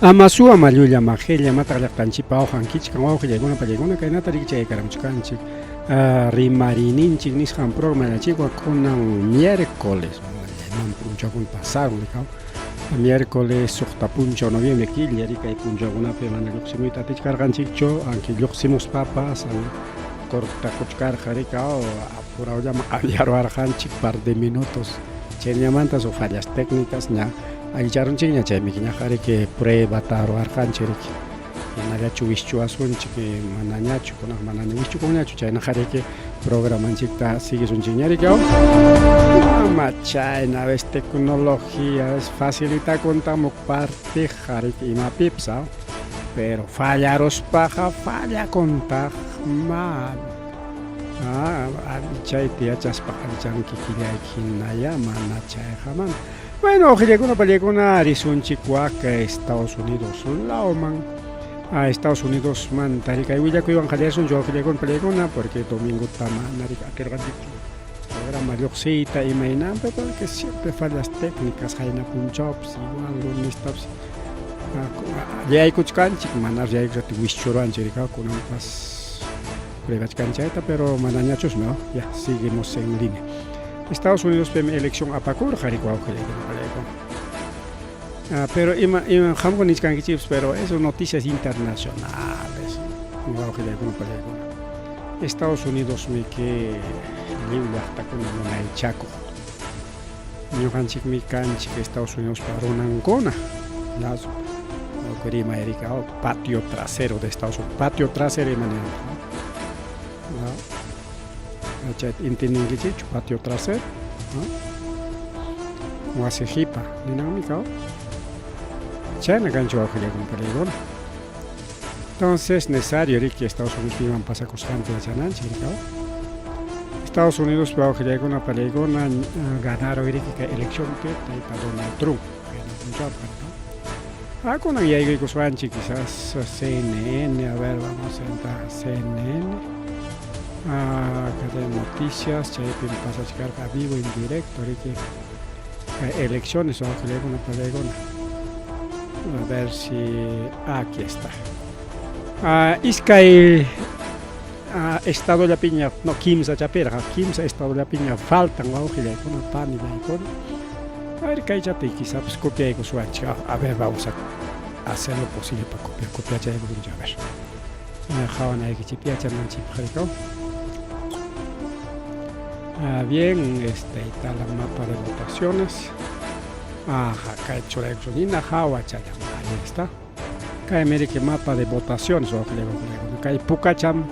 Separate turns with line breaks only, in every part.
Amasu amalulla majelia matalaqtanchipa awqankichkan wawqillaykunapa pallaykuna kaynata rikchaykaramchkanchik rimarininchik nisqan programachikwa kunan miércoles punchakuna pasaron miércoles suqta puncha noviembre killa rikay punchakunapi mana lluqsimuyta atichkarqanchikchu anki lluqsimuspapas cortakuchkarqa rikaw apurawllama aviarwarqanchik par de minutos chayllamantas o fallas técnicas ña allicharunchik ña chaymi ñaqari que pruebata ruwarqanchik riki hinallachu wischuwasunchik mana ñachu kunaq mana wischukunñachu chaynaqari que programanchikta siguisunchik ña rikaw ama chayna vez tecnología vez facilitakuntamuk partij riki imapipas pero fallaruspaqa fallakuntaq mal chayta yachaspaqa allichanki killayki hinalla mana chayqa mana. Bueno, ojillaykuna pallaykuna risunchik waka Estados Unidos lawman Estados Unidos manta rikay willakuywan qallarsunchik ojillaykuna pallaykuna porque domingota mana rikakirqanchikchu programa lluqsiyta imaynanpi porque siempre fallas técnicas hayna punchawpis igual lunestapas llaykuchkanchik mana llaykllati wischurwanchik rika kunanpas pruebachkanchayta pero mana ñachus no ya seguimos en línea. Estados Unidos pem elección apakurqa rikwaw pero ima qamqa nichkankichikpas pero eso noticias internacionales Estados Unidos mi que liwllaqtakuna munaychakuq ñuqanchikmi kanchik Estados Unidos runankuna lazo Rima Erika patio trasero de Estados Unidos patio trasero imaniyanta ¿entiendes patio trasero? Wasijipa, dinámica. China gancho con peligro. Entonces necesario que Estados Unidos iban pasar constante de China, Estados Unidos va a con una peligona ganar hoy que elección que para Donald Trump. Con la guía y Coswanchi quizás CNN, a ver, vamos a entrar a CNN. Cadena de noticias, Chaypin pasa a checar a vivo, en directo, que elecciones o que le una pelegona. A ver si aquí está. Iskai estado de piña, no 15 chapera, 15 estado de piña faltan o que le con pan y bacon. A ver que ya te quizás copia y Coswanchi. A ver, vamos a hacer lo posible para copiar ya a ver. Javan hay que chipiar chaman chip jerico. Bien, está la mapa de votaciones. Acá hecho la exonina, Jawa Chayam, ahí está. Acá América mapa de votaciones, acá hay Pukacham,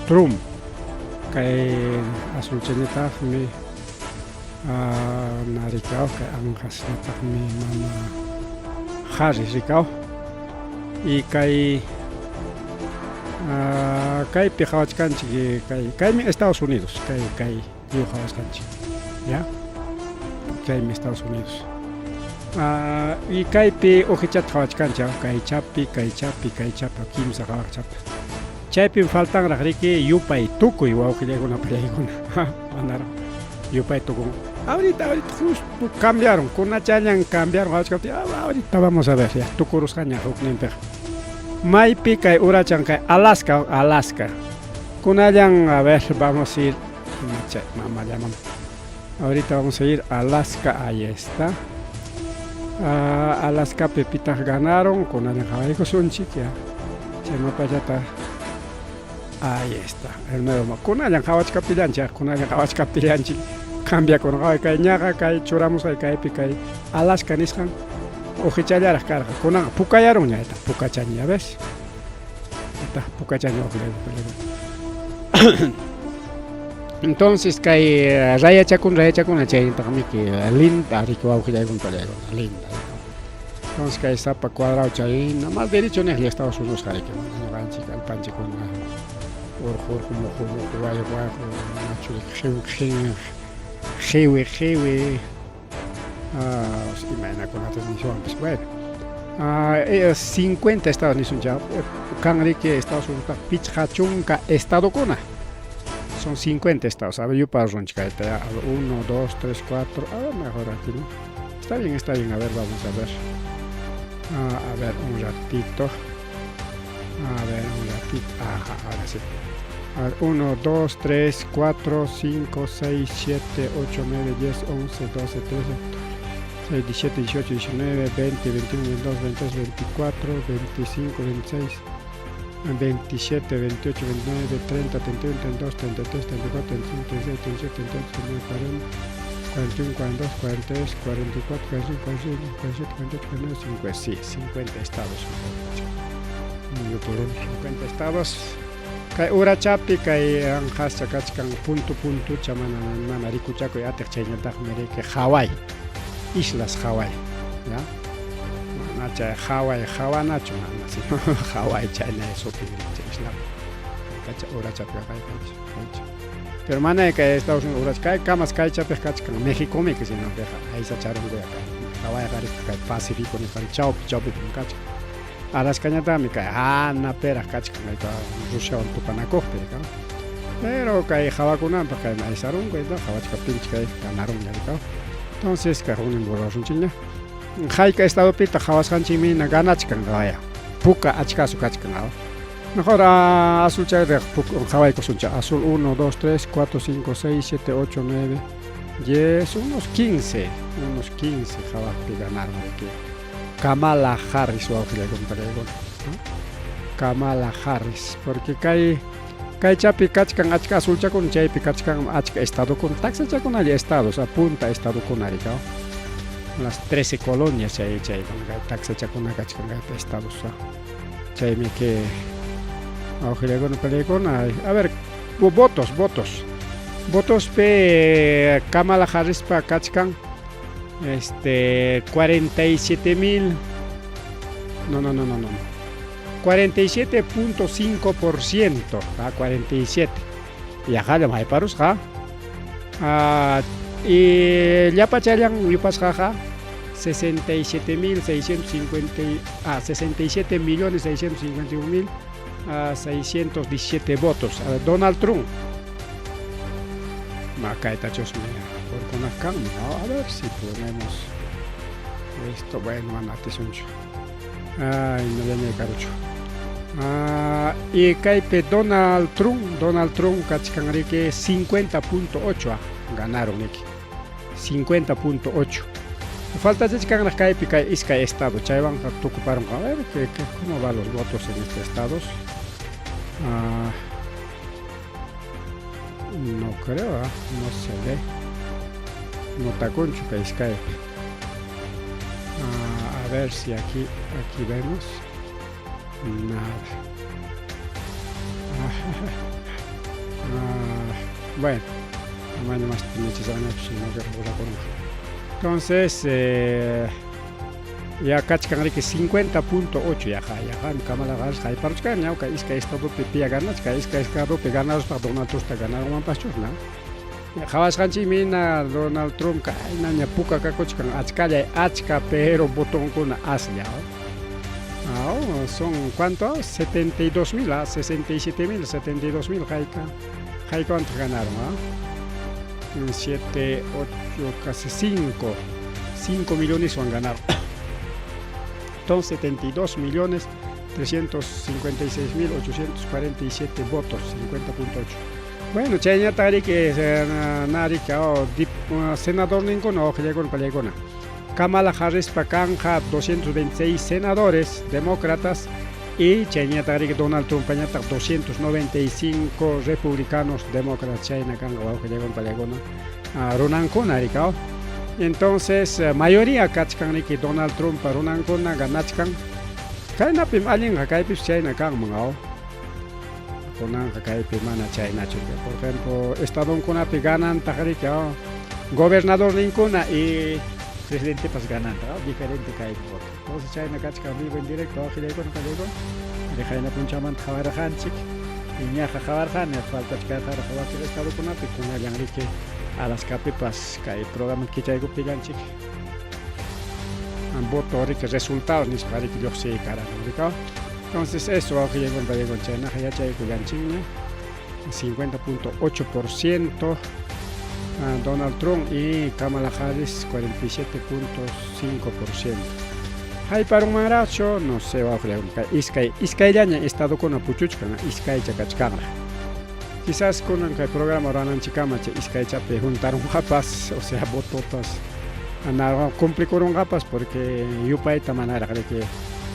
Trump. Acá hay Azul Cheneta, mi Naricao, que Anjas mi mamá Harris Ricao. Y acá hay Pijawachkanchi, acá hay Estados Unidos, acá hay ¿ya? Que hay en Estados Unidos. Y kaypi ojichat hawachkancha, kaychapi, kimsa hawachapa. Chaypi faltan raqriki yupay tukuy wawqillaykuna pallaykuna. Manara yupay tukuy. Ahorita justo cambiaron, kunachallan cambiaron hawachkapti. Ahorita vamos a ver, ya tukurusqaña hukninpiqa. Maypi kay urachan kay Alaska. Kunallan, a ver, vamos a ir. Mamá llaman. Ahorita vamos a ir a Alaska, ahí está. Alaska Pepitas ganaron con Alejabeco Sunchik, ya. Ahí está, el nuevo. Con Alejabeco Capilancha, con Alejabeco Capilanchi. Cambia con Cañaga, Kai Choramos, Kai Picay, Alaska Nishan, Ojichallar carga. Con Pucayaron, ya está, Pucachaña, ¿ves? Está, Pucachaña, entonces que raya chacun chay también que linda rico auge ya con pelego linda entonces que está para cuadrado chay nada más derecho en el Estados Unidos que no van chica el panche con como vaya jewe imagina con la transmisión pues bueno 50 estados ni son ya canrique Estados Unidos pichachunca estado cona son 50 estados. A ver, yo para ronchcaete. 1, 2, 3, 4. Mejor aquí, ¿no? Está bien. A ver, vamos a ver. A ver, un ratito. A ver, un ratito. Ajá, ahora sí. A ver, 1, 2, 3, 4, 5, 6, 7, 8, 9, 10, 11, 12, 13, 17, 18, 19, 20, 21, 22, 23, 24, 25, 26, 27, 28, 29, 30, 31, 32, 33, 34, 35, 36, 37, 38, 39, 40, 41, 42, 43, 44, 45, 46, 47, 48, 49, 50. Sí, 50 estados. Yo por 50 estados. Kay urachapi kay anqascha kachkan punto chamana mana rikuchakuy atiq chayñataq miriki Hawái, Islas Hawái, ¿ya? Nacha Hawái, Hawanachu mana sino Hawái chayna supi isla. Kacha urachapi kay. Pero mana kay Estados Unidos urach kay kamas kay chapi kachkan México mi que sino deja ahí se echaron güey acá. Hawái gari kay Pacífico ni kan chaupi kachkan. Alascañatami kay ana pera kachkan kay Rusia on tupanakojpi, ¿no? Pero kay jawakunanpa kay naisaron kay jawachka pinch kay ganaron ya, ¿no? Entonces kay hunin borraron chiña. Hayka estado pita jawaskanchimi na ganachkan gaya. Puka achkasu kachkan aw. Mejor azul chay de Hawái kosuncha azul 1 2 3 4 5 6 7 8 9 10 unos 15 jawaspi ganaron aquí. Kamala Harris o Kamala Harris, porque kay chapi kachkan achka azulchakun chaypi kachkan achka estado con taxa chakun ali estados apunta estado con arica las 13 colonias chay con taxa chakun kachkan estados chaymi que a ver votos pe Kamala Harris pa kachkan 47,000 no 47.5%, 47 y ajá de maiparus y ya pachayan yupas jaja 67,651,617 votos. Donald Trump Macaetachos por conozcan, a ver si ponemos esto. Bueno, manate suncho. Ay, no viene carucho. Y caipe Donald Trump cachicanrique 50.8 ganaron aquí. 50.8. Falta de chican la caipe isca estado. Chayvan a ocuparon. A ver cómo van los votos en estos estados. No creo, no se ve. No está concho que es Skype. A ver si aquí vemos. Nada. Bueno, mañana más entonces ya cachcan que 50.8 ya Kamala Harris hay para buscar ya que es que estado pipia ganas que es que estado peganas para Donald Trump ganaron un pastor, ¿no? Jawas kanchi mina Donald Trump ka nanya puka ka kochkan achka pero botón con asya. Son ¿cuánto? 72,000, 67,000, 72,000 hay cuánto ganaron, 7, 8, casi 5 millones van a ganar. Entonces 72,356,847 votos, 50.8. Bueno, chayña tari que nari que senador ninguno llegó con Kamala Harris pakanja 226 senadores demócratas y chayña tari que Donald Trump pañata 295 republicanos demócratas chayna kan llegó con Ronan con aricao. Entonces mayoría kachkan que Donald Trump Ronan con ganachkan kaina pim alin hakaipis chayna kan mangao. Con mana China, por ejemplo, Estado con ganan Tajarika, gobernador Nincuna y presidente pas ganan, diferente que hay voto. Entonces China Kachka vivo en directo, Gilegon, Rejaina Punchaman, Javarajanchik, y Ñaja Javarjan, falta que el Estado con una Yanrique a las capipas que hay programas que traigo Piganchik. Han voto que resultados ni para que yo sé cara, ¿no? Entonces eso aquí llegó en China, ya llegó en China, 50.8%, Donald Trump y Kamala Harris 47.5%. Hayparun maracho, no sé, va a Iskayllaña estado con apuchuchkan, Iskaycha kachkanra. Quizás con el programa Rananchikamacha, Iskaychape juntaron japas, o sea, bototas. Anaron complicaron japas porque yupaita manera de que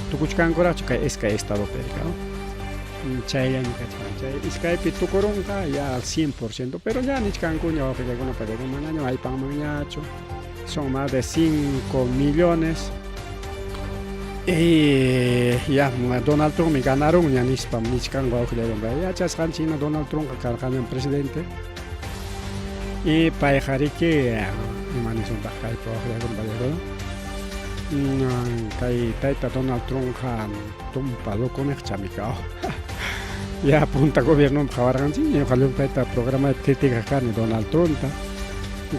tukuchkan coracho que es que estado pericado. Chayan kachkan, Iskaypi tukurunka ya al 100%, pero ya nichkan cuña o que alguna para un año hay pan mañacho. Son más de 5 millones. Y ya Donald Trump me ganaron ya nispam nichkan guaujileron ya chaskan China Donald Trump cargan presidente y paejari que imanison bakay po guaujileron kay taita Donald Trump han tumpado con el chamicao ya punta gobierno jabargan sí yo jalun taita programa de crítica carne Donald Trump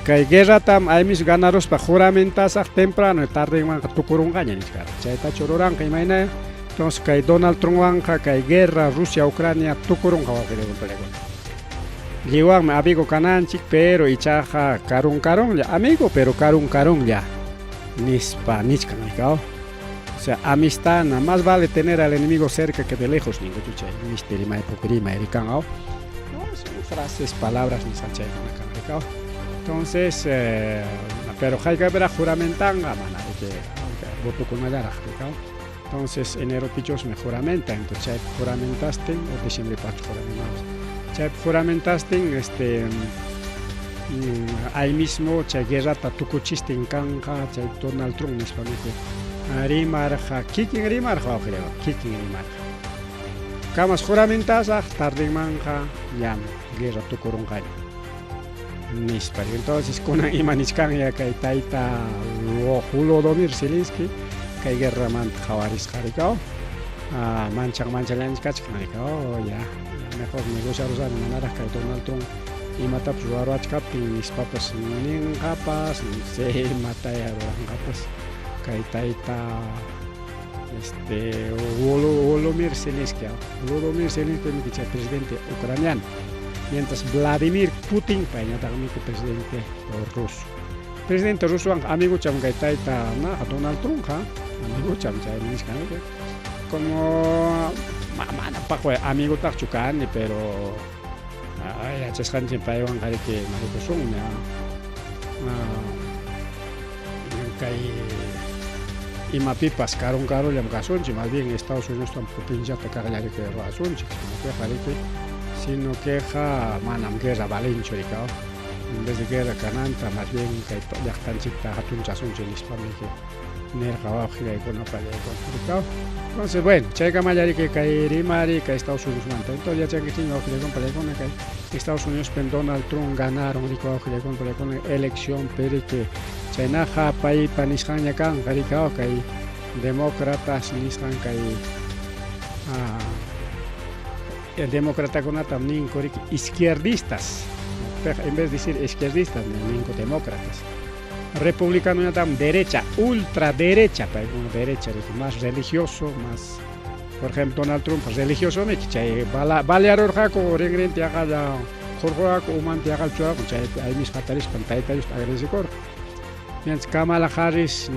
kay guerra tam ay mis ganaros pa juramentas temprano y tarde man tukurun gaña ni cara chaita chororan kay mayna entonces kay Donald Trump wanja kay guerra Rusia Ucrania tukurun kawa que le pelego liwang amigo kananchik pero ichaja karun ya amigo pero karun ya nispa nichkan o sea amistad nada más vale tener al enemigo cerca que de lejos ningo chuchay misteri mai pokrima erikan no son frases palabras ni sanchay con la entonces, pero hay que ver a juramentanga, que voto con la entonces, enero pichos me juramenta, entonces, chay juramentaste, o diciembre pacho juramentaste. Chay juramentaste, ahí mismo, chay guerra tatucuchiste en canja, chay Donald Trump, mismamente. Rimarja, kikin rimarja, creo, kikin rimarja. Camas juramentas, tarde manja, yam, guerra tucuruncaña. Nispar. Entonces con imaniskan ya kay taita Volodymyr Zelensky kay guerra man jawaris jarikao manchang lanchkach jarikao ya mejor negociar usar manera kay Donald Trump y mata juarwach kapin mis papas nin capas se mata ya capas kay taita Volodymyr Zelensky mi presidente ucraniano. Mientras Vladimir Putin paña también que presidente ruso. Presidente ruso amigo cham gaitaita na Donald Trump amigo cham chay niskan como mana paco amigo tachucan pero ya chaskan chimpai wan kali que marico son ya kai imapipas karun yam kasonchi más bien Estados Unidos tampoco pincha ta cargale que razonchi que kali que sino queja manam guerra valencho ricao en vez de guerra cananta más bien que ya están chita hatun chasun chelis para que ner jawa gira con apale con ricao entonces bueno chega mayari que caer mari que Estados Unidos manta entonces ya chega chingo gira con pale con que Estados Unidos pen Donald Trump ganaron ricao gira con pale con elección pero que China ja pai panishan ya kan ricao que demócratas nishan que el demócrata con también izquierdistas, en vez de decir izquierdistas, demócratas. Republicano tam derecha, ultraderecha, derecha, más religioso, más, por ejemplo, Donald Trump, religioso, me quiche, balear jaco, rengrente haga ya, jorjoaco, humante haga el chuaco, hay mis fatales, pantallas, agresivos. Mientras Kamala Harris,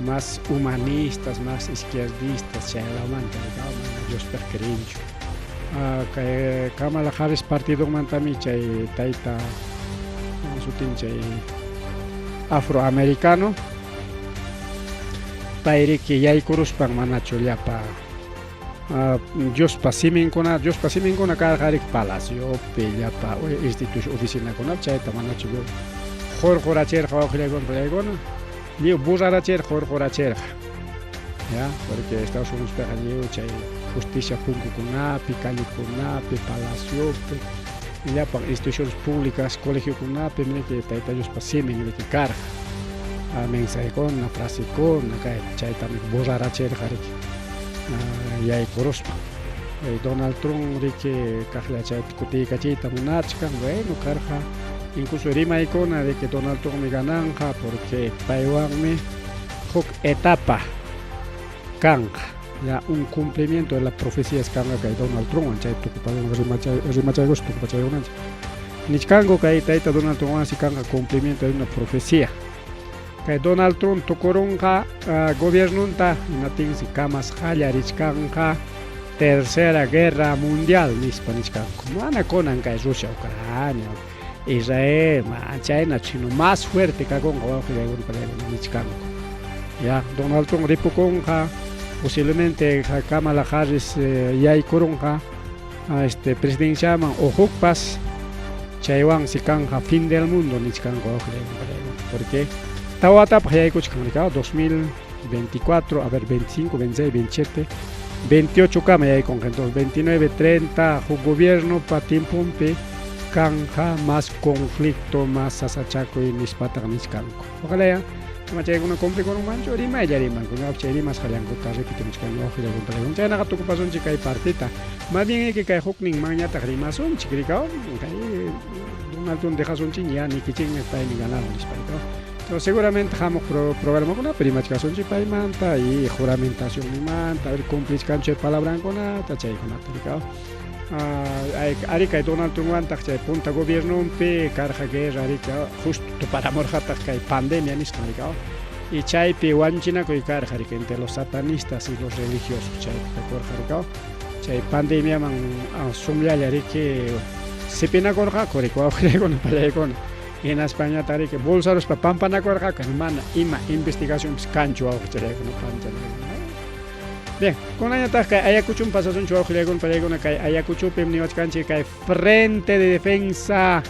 más humanistas, más izquierdistas, yo espero que Kamala Harris partido mantami chay taita sutin chay afroamericano pairi que ya hay curus para manacho ya pa Dios pasimin kona cada harik palacio pella pa institución oficina kona chay tamanacho jorjoracher jawajilegon Liu buraracher jorjoracher ya porque Estados Unidos pega liu chay justicia punku kunapi calle kunapi palacio ya para instituciones públicas colegio kunapi mire que taita ellos pasimen mire que carga mensaje con una frase con acá chay también buraracher harik ya hay corospa Donald Trump que kahla chay kuti kachita munachkan bueno carga incluso rima icona de que Donald Trump me gananja porque Taiwán me huk etapa kanga ya un cumplimiento de la profecía kanga que Donald Trump chay tu para rima chay gusto para chay unan nichkango que taita Donald Trump así kanga cumplimiento de una profecía kay Donald Trump tukurunqa gobernunta inatinsi kamas qallarishkanqa Tercera Guerra Mundial nispa nishkanku mana kunan kay Rusia Ucrania Israel China chino más fuerte kagonqa wawqiykuna nishkanku ya Donald Trump ripukunqa posiblemente Kamala Harris yaykurunqa presidenciaman o hukpas chaywan sikanqa fin del mundo nishkanku porque tawatapaq yaykuchkanqa 2024 a ver 25 26 27 28 kama yaykunqa entonces 29 30 gobierno pa tiempumpi kanja más conflicto más sasachakuy nispataqa nishkanku ojalá ya chaykuna cumplikunman manchu rimaylla rimanku ñawpaq chay rimas qallankuta repitimuchkanña wawqillaykunta chaynaqa tukupasunchik kay partita más bien kay huknin manñataq rimasunchik rikaw kay Donald Trump dejasunchik ya nikichikmi paymi ganado nispa rikaw entonces seguramente hamuq programakunapi rimachkasunchik paymanta y juramentación nimanta a ver cumplishkanchu palabrankunata chaykunata rikaw ari kay Donald Trump wantaq chay punta gobiernopi karqa guerra rika justo tuparamurqataq kay pandemia nisqa rikaw y chaypi wañuchinakuy karqa rika entre los satanistas y los religiosos chaypi kakurqa rikaw chay pandemiaman sumllalla riki sipinakurqaku rika wawqillaykuna pallaykuna hina Españata riki bolsaruspa pampanakurqaqa mana ima investigacionpis kanchu wawqillaykuna pampallaykuna bien, kunañataq kay Ayacuchun pasasunchu wawqillaykuna pallaykuna kay Ayacuchupi niwachkanchik kay Frente de Defensa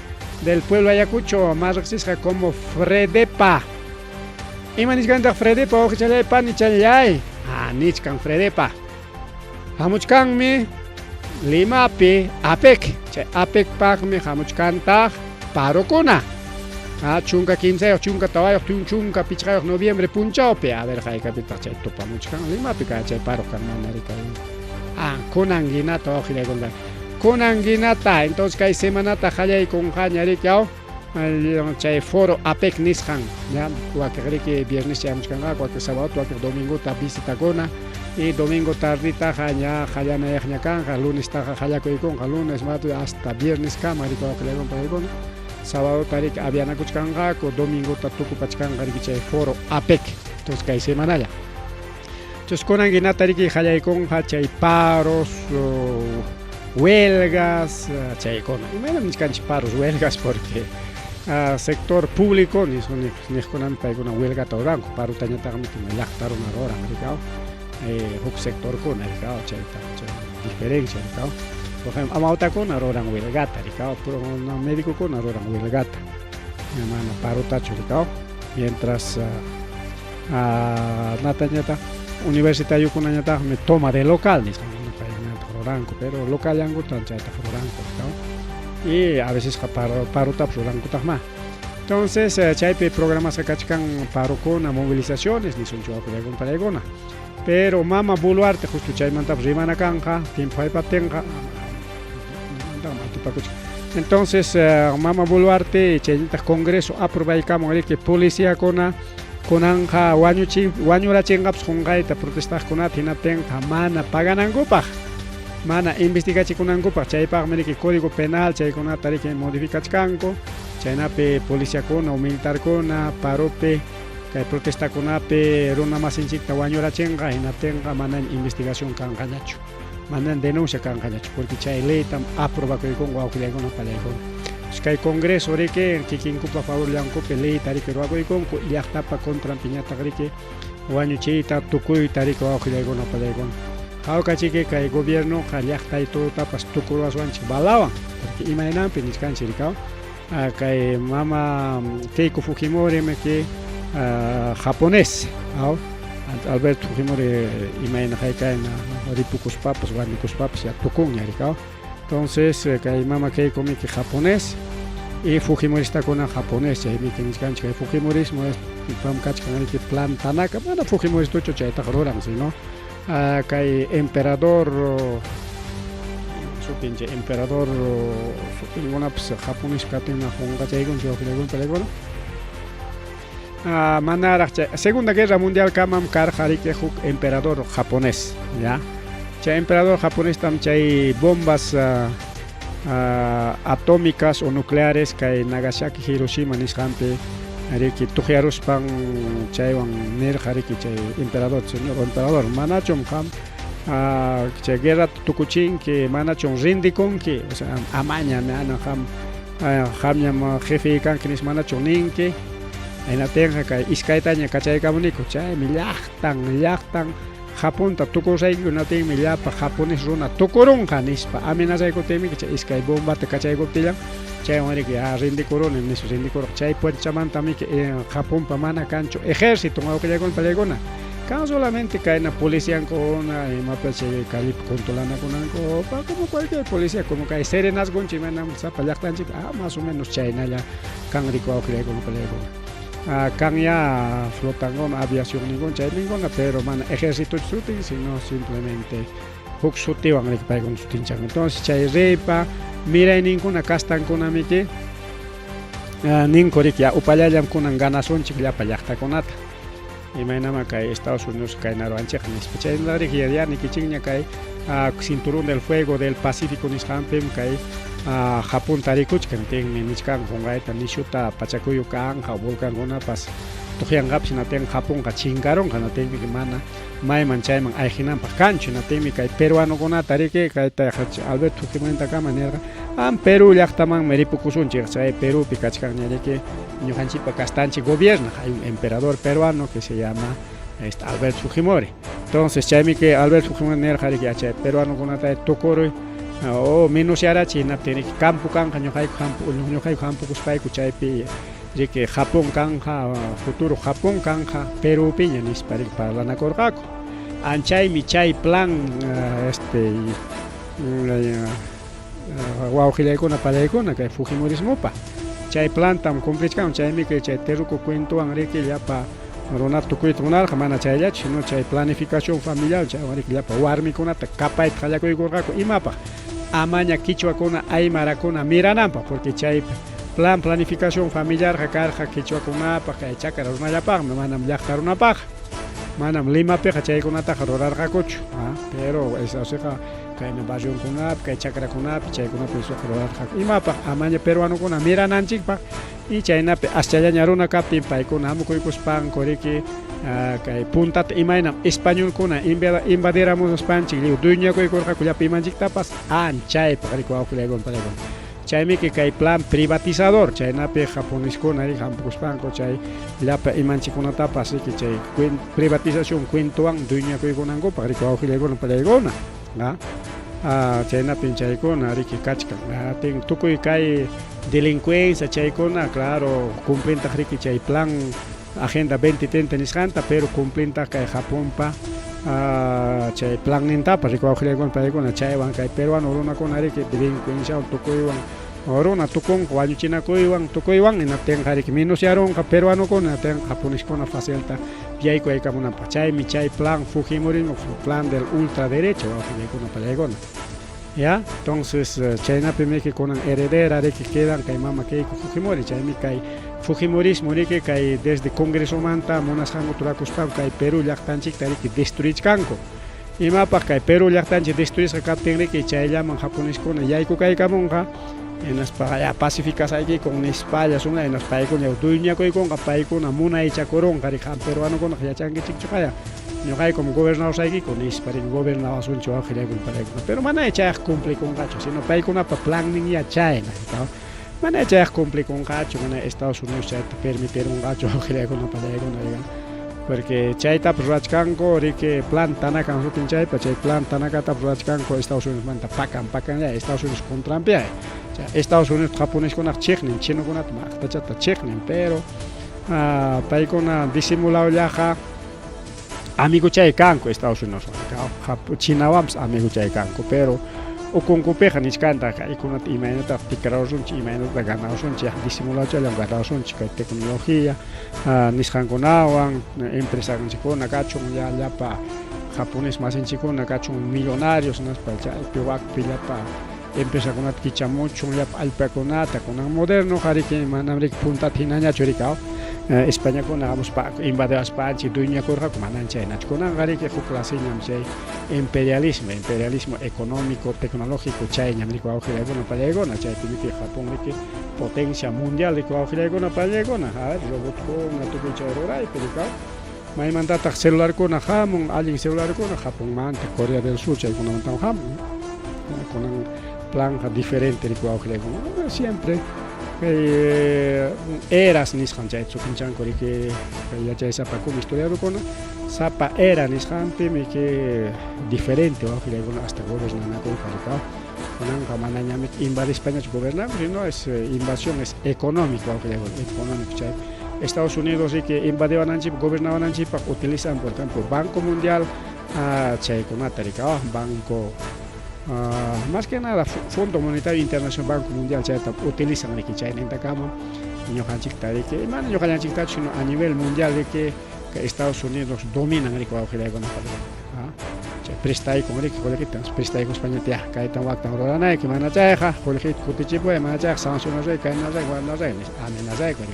del Pueblo Ayacucho más riqsisqa como Fredepa ima nishkantaq Fredepa wawqillaypa nichallay nichkan Fredepa hamuchkanmi Limapi APEC chay APECpaqmi hamuchkantaq parokuna chunka 15 chunka tawayuq chunka pichqayuq noviembre punchawpi a ver haykapitaq chay tupamuchkan Limapi kay chay paro kanmana rika kunanginata wawqillaykuna kunanginata entonces kay semanata qallaykunqaña rikaw chay foro APEC nisqan ya wakiq riki viernes chayamuchkanqa wakiq sábado wakiq domingota visitakuna y domingo tardita ña qallanayaqña kanqa lunestaqa qallakuykunqa lunes martes hasta viernes kama rika wawqillaykuna pallaykuna sábado tarik avianakuchkanqaku domingo tukupachkanqa riki chay foro APEC entonces kay semanalla entonces kunanginata riki qallaykunqa chay paros huelgas chaykuna imaymi nishkanchik paros huelgas porque sector público niqkunami paykuna huelgata ruranku parutañataqmi llaqtaruna ruran rikaw huk sectorkuna rikaw chayta diferencia rikaw por ejemplo amawtakuna ruran huelgata rikaw médicokuna ruran huelgata mana parutachu rikaw mientras natañataq universitariukunañataqmi toma de local nisqankuna paykunata ruranku pero local yankutan chaytaq ruranku rikaw y a veces parutapas rurankutaj ma entonces chaypi programasqa kachkan parokuna movilizaciones nisunchu wawqillaykuna pallaykuna pero mama Boluarte justo chaymantapas rimana kanqa tiempo haypatinqa entonces mama Boluarte chaynataq congreso aprobaykamun riki policíakuna kunanqa wañurachinqapas qunqayta protestaqkunata hinatinqa mana paganankupaq mana investigachikunankupak chaypaqmi riki código penal chaykunata riki modificachkanku chaynapi policiakuna o militarkuna paropi kay protestakunapi runa masinchikta wañurachinqa hinatinqa manan investigación kanqañachu manan denuncia kanqañachu porque chay leytam aprobakuykunqa wawqillaykuna pallaykuna kay congreso riki kikinkupa favor llankupi leyta riki ruwakuykunku llaqtapa contrampi ñataq riki wañuchiyta tukuyta riki wawqillaykuna pallaykuna hawkachiki kay gobierno llaqtay tututapas tukurwaswanchik balawan porque imaynanpi nishkanchik rikaw kay mama Keiko Fujimori que japonés Alberto Fujimori imayna haykayna ripukuspapas wañukuspapas ya tukunña rikaw entonces kay mama Keiko miki japonés y Fujimoristakuna japonés chaymi nishkanchik kay Fujimorismo pamkachkan riki plan Tanaka mana Fujimoristuchu chaytaq ruran sino kay emperador supinche emperador supingunapas japonés katinna hunqa chaykunchu wawqillaykuna pallaykuna manaraq chay Segunda Guerra Mundial kamam karqa riki huk emperador japonés ya chay emperador japonés tam chay bombas atómicas o nucleares kay Nagasaki Hiroshima nisqanpi ariki tujiaruspan chaywan nirq ariki chay emperador señor emperador manachum qam chay guerra tukuchinki manachum rindikunki o sea amaña mana qam qamñam jefe kanki nish manachum ninki enatenqa kay iskaytaña kachaykamuniku chaymi llaqtan Japunta tukuraykunatinmi llapa japonés runa tukurunqa nispa amenazaykutimi chay iskay bombata kachaykuptillan chaywanriki rindikuruni nish rindikurqa chay puentachamantami Japonpa mana kanchu ejército wawqillaykuna pallaykuna kan solamente kayna policiankuna imapas chay kalip controlanakunanku como cualquier policía como kay serenazgunchik mana sapa llaqtanchik más o menos chaynalla kan riku wawqillaykuna pallaykuna kan ya flotan aviación ninguna pero mana ejército sutin sino simplemente huk sutiwan rikpaygun sutinchak entonces chay reypa miray ninguna kastankunamiki ninkurik ya upallallam kunan ganasunchik llapa llaqtakunata imaynama kay Estados Unidos kay naruanchik nispa chaylarik yarnikichikña kay cinturón del fuego del Pacífico nisqanpim kay Japón tarikuchkan tenmi nichkan qunqayta nishuta pachakuyu kanja volcankunapas tujianqapis naten Japonqa chinkaronqa natenmi mana mayman chayman ayqinanpaq kanchu natenmi kay peruanokunata riki kayta Alberto Fujimoritama nirqa Perú llaqtamanmi ripukusunchik chay Perupi kachkanña riki ñuqanchikpa kastanchik gobierno hay un emperador peruano que se llama Alberto Fujimori entonces chaymi que Alberto Fujimori nirqa riki chay peruanokunata tukuruy minuciarachi naptinik campo kanja ñuqayku campo kuspayku chaypi riki Japón kanja futuro Japón kanja Perupiña nispa riki parlanakurqaku anchaymi chay plan wawqillaykuna pallaykuna kay Fujimorismopa chay plantam cumplishkan chaymi que chay terruku cuentowan riki llapa runata tukuyta munarqa mana chayllachu sino chay planificación familiar chaywan riki llapa warmikunata kapayta qallakuykurqaku imapaq amaña quichuakuna aymarakuna mirananpaq porque chay planificación familiar karqa quichuakunapaq kay chakra runallapaqmi manam llaqta runapaq manam Limapiqa chaykunataqa rurarqakuchu pero asíqa kayna barrionkunapi kay chakrakunapi chaykunapi rurarqaku imapaq amaña peruanokuna mirananchikpaq y chaynapi aschallaña runa kaptin paykuna hamukuykuspanku riki kay puntata imaynam españolkuna invadiramuspanchik liw duñakuykurqaku llapa imanchiktapas chaypaq riki wawqillaykuna pallaykuna chaymi kay plan privatizador chaynapi japoneskuna riki hampukuspanku chay llapa imanchikkunatapas riki chay privatización cuentowan duñakuykunankupaq riki wawqillaykuna pallaykuna chaynapi chaykuna riki kachkan tukuy kay delincuencia chaykuna claro cumplintaq riki chay plan Agenda 2030 nisqanta pero cumplintaq kay Japonpa chay plan nintapas riki wawqillaykuna pallaykuna chaywan kay peruano runakuna riki delincuenciawan tukuywan runa tukunqa wañuchinakuywan tukuywan hinaptinqa riki minuciaronqa peruanokuna hinaptinqa japoneskuna facilta yaykuyaykamunanpaq chaymi chay plan Fujimorismo plan del ultraderecha wawqillaykuna pallaykuna ya entonces chaynapi miki kunan heredera riki quedan kay mama Keiko Fujimori chaymi kay Fujimorismo riki kay desde Congreso manta munasqanku turakuspanku kay Perú llaqtanchikta riki destruichkanku imapaq kay Perú llaqtanchik destruisqa kaptin riki chayllaman japoneskuna yaykukaykamunqa hinaspa pacificasaykikun nispalla suna hinas paykuna duñakuykunqa paykuna munaychakurunqa riki peruanokuna yachankichikchu kaya ñuqaykum gobernadoraykiku nispa riki gobernawasunchik wawqillaykuna pallaykuna pero mana chayqa cumplikunqachu sino paykunapa planninña chayna mana chayqa cumplikunqachu mana Estados Unidos chayta permitirunqachu wawqillaykuna pallaykuna porque chaytapas rurachkanku riki plan tanakan sutin chaypa chay plan tanakatapas rurachkanku Estados Unidos manta pakan Estados Unidos contrampi Estados Unidos japoneskunaqa chiqnin chinokunata maqtachata chiqnin pero paykuna disimulawllaqa amigo chay kanku Estados Unidos Chinawanpas amigo chay kanku pero ukunkupiqa nichkanta kaykunata imaynataq tikrawsunchik imaynataq ganawsunchik disimulawchallam ganawsunchik kay tecnología nisqankunawan empresakunchikkuna kachun llapa japonés masinchikkuna kachun millonarios naspa chaypi wakpi llapa empresakunata kichamuchun llapa allpakunata kunan moderno riki manam riki puntata hinañachu riki España con hagamos pa invadió a España y dueña corra como mancha en achkona gari que clase ñamse imperialismo económico tecnológico chay ñamrico auge de una pallegona chay que Japón que potencia mundial de auge de una pallegona robot con una tuque chay rorai pero mai mandata celular con jamón alguien celular con Japón man Corea del Sur chay con un jamón con un plan diferente de auge de siempre eras nishan chay tsukinchan kori que ya chay sapa como historiador con sapa era nishan teme que diferente o hasta gobernana con calca con kamana nyamik invade España gobernar no es invasión es económica económico chay Estados Unidos y que invadió Nanchip gobernaban Nanchip utilizan por ejemplo Banco Mundial chay con atarika banco más que nada Fondo Monetario Internacional Banco Mundial utilizan aquí China en Takama niño hanchikta que man niño hanchikta sino a nivel mundial de que Estados Unidos dominan el cuadro de con presta ahí con el que presta ahí con España ya que tan wakta rorana que mana chaja con el que kutichipo de mana chaja sanciones de que no se guarda de amenaza con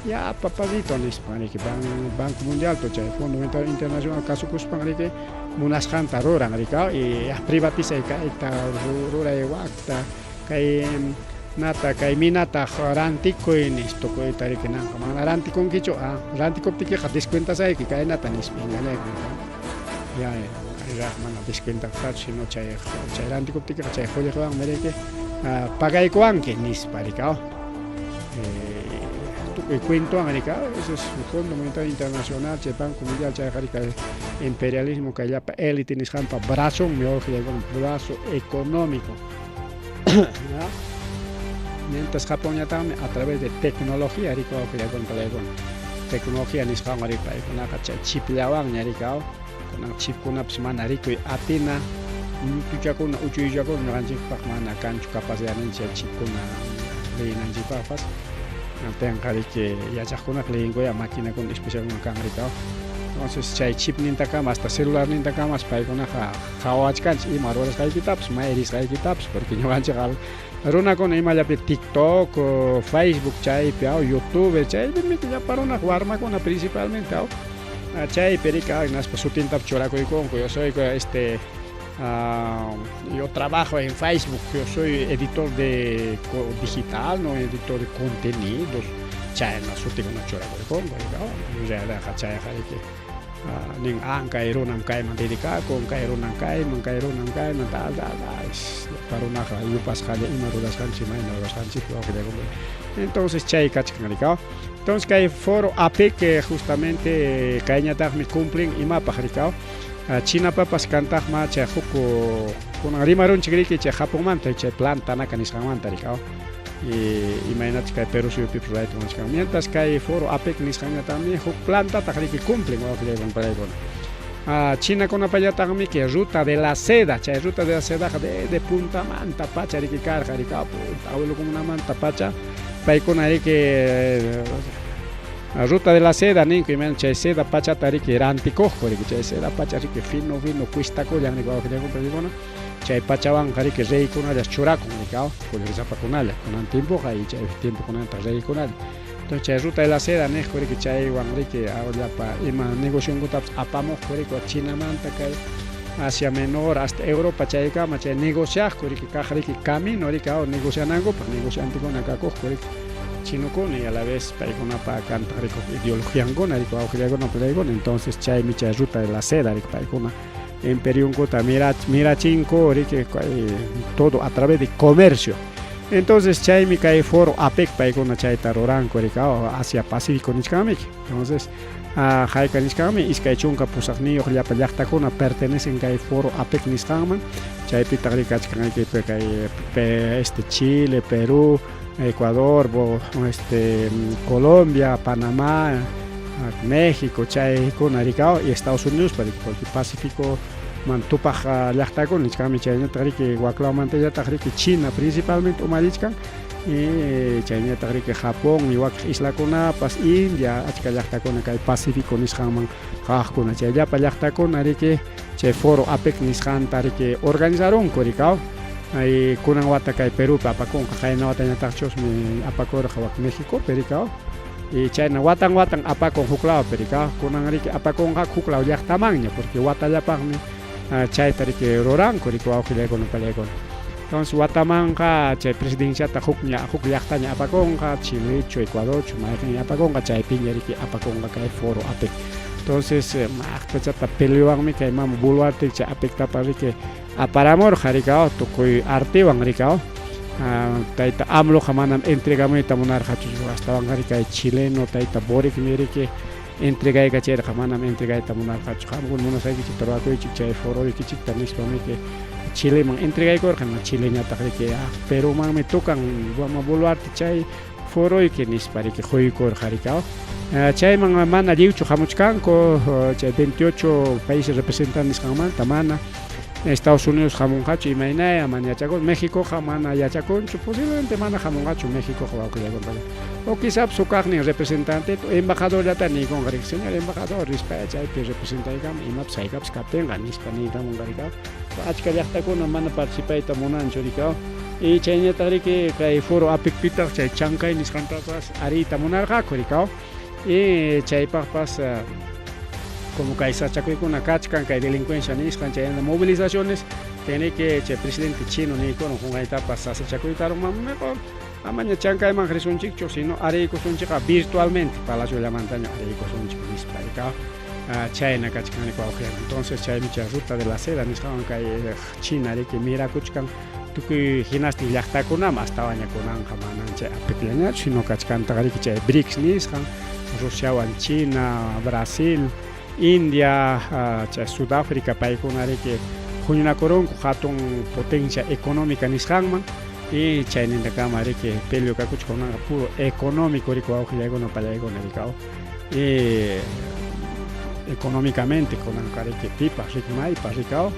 ya papadito en España que Banco Mundial to chay Fondo Monetario Internacional caso que España que munas janta rora americano y privatiza y esta rora de wakta que nata que minata rantico en esto que tal que nada mana rantico que yo rantico que descuenta sai que cae nata ni espingale ya mana descuenta si no chay rantico que chay joye que mereke paga y cuanque ni sparicao cuento americano, ese es el Fondo Monetario Internacional, el Banco Mundial, el imperialismo que ya élite ni jampa brazo, brazo económico. Mientras Japón ya también a través de tecnología, tecnología ni jampa con chip lawang con chip con una semana rico y atina, tuya con uchuya con una chip mana cancho capacidad de chip con una ley nanjipapas. Tengan que ya con una lengua ya máquina con especial una cámara entonces chay chip ninta cama hasta celular ninta cama para con una hawach canch y maroras hay kitaps maeris hay kitaps porque no van a llegar runa con imaya pe TikTok o Facebook chay pe YouTube chay me que ya para una guarma con principalmente chay perica nas pa sutinta chora con yo soy yo trabajo en Facebook, yo soy editor de digital, no editor de contenidos. Chay na suti con chora con yo ya la chay que ning anka irunam kai man dedica con kai irunam kai man tal para una yo pas jale y marudas canchi mai no las canchi que entonces chay kachkanrika entonces que foro AP que justamente kainya tag mi cumplen y mapa jarikao China papas cantag ma che juko con rimarun chigri que che Japón man che planta na canis man tarikao y imagínate que Perú si people right con mientras que hay foro APEC ni sanga también juk planta ta que cumplen o que van para ahí China con apaya también que ruta de la seda che ruta de la seda de punta manta pacha que carga ricao abuelo como una manta pacha para con ahí que la ruta de la seda ni que men che seda pacha tari que era antico que seda pacha que fino cuesta con ya ni que chay pachaban cari que rey con las churaco con el zapa con ala con tiempo hay chay tiempo con anta rey con ala entonces chay ruta de la seda ne que chay wangri que ahora pa ima negocio con taps apamos que China manta que Asia Menor hasta Europa chay kama chay negociar que cajari que camino que negocian algo para negociar con acá que chino con y a la vez para con para cantar ideología con entonces chay mi chay ruta de la seda para con Imperium Kota mira chinko que todo a través de comercio entonces chay mi cae foro APEC para con chay taroran Asia Pacífico nichkamik entonces haika nichkami iskay chunka pusakni yo ya pallakta con pertenecen cae foro APEC nichkaman chay pitagri kachkan que Chile Perú Ecuador Colombia Panamá México, chay con Aricao y Estados Unidos, porque Pacífico mantupa llakta con nichkami chay tagri que guaclao mantella tagri que China principalmente umalichkan y chay tagri que Japón y isla kuna pas India achka llakta con el Pacífico nichkaman con chay ya pa llakta con ari que chay foro APEC nichkan tagri que organizaron koricao ay kunan wata kay Perú pa con kay no tanya tachos mi apakor México pericao y chayna watan apakon huklaw perika kunan riki apakon huklaw llaqtamanña porque watallapaqmi chayta riki ruranku riki wawqiykuna pallaykuna. Entonces watamanqa chay presidenciata huk llaqtaña apakonqa Chilechu, Ecuadorchu mayqin apakonqa chaypiña riki apakonqa kay foro apik. Entonces maqtachata pelewanmi kay mama Boluarte chay apiktapa riki aparamurqa rikaw tukuy artewan rikaw. Tayta AMLOqa manam entregamayta munarqachu astawanqa kay chileno tayta Boric niriki entregayqa chayqa manam entregayta munarqachu qamkuna munasaykichik ruwakuychik chay foro rikichikta nispami Chileman entregaykurqan Chileñataq riki Perumanmi tukan mama Boluarte chay foroyki nispa riki quykurqa rikaw. Chayman mana lliwchu hamuchkanku chay 28 países representantes kanmanta mana Estados Unidos hamunqachu imaynaya mana yachakun México mana yachakunchu posiblemente mana hamunqachu México wawqiykuna o quizás sukaqnin representante embajadorllata nikunqa riki señor embajador rispay chaypi representaykaman imapas hayk'apis kaptinqa nispa niykamunqa rikaw achka llaqtakuna mana participayta munanchu rikaw y chayñataq riki kay foro apikpitaq chay chankay nisqantapas ariyta munarqaku rikaw y chaypaqpas como kay sachakuykuna kachkan kay delincuencia nisqan chay movilizaciones tiene que chay presidente chino niykuna qunqaytapas sasachakuytaruman mejor amaña chankayman risunchikchu sino ariykusunchikqa virtualmente Palacio Llamantaña ariykusunchik nispa rikaw chayna kachkanku wawqiyku. Entonces chaymi chay ruta de la seda nisqawan kay China riki mirakuchkan tukuy hinastin llaqtakunaman astawañakunanqa manan chay apikllañachu sino kachkantaqa riki chay BRICS nisqan Rusiawan China, Brasil, India, chay Sudáfrica paykuna riki huñunakurunku hatun potencia económica nisqanman y chaynintaqama riki peleokakuchkunqa puro económico riki wawqillaykuna pallaykuna rikaw y económicamente kunanqa riki pipas riki maypas rikaw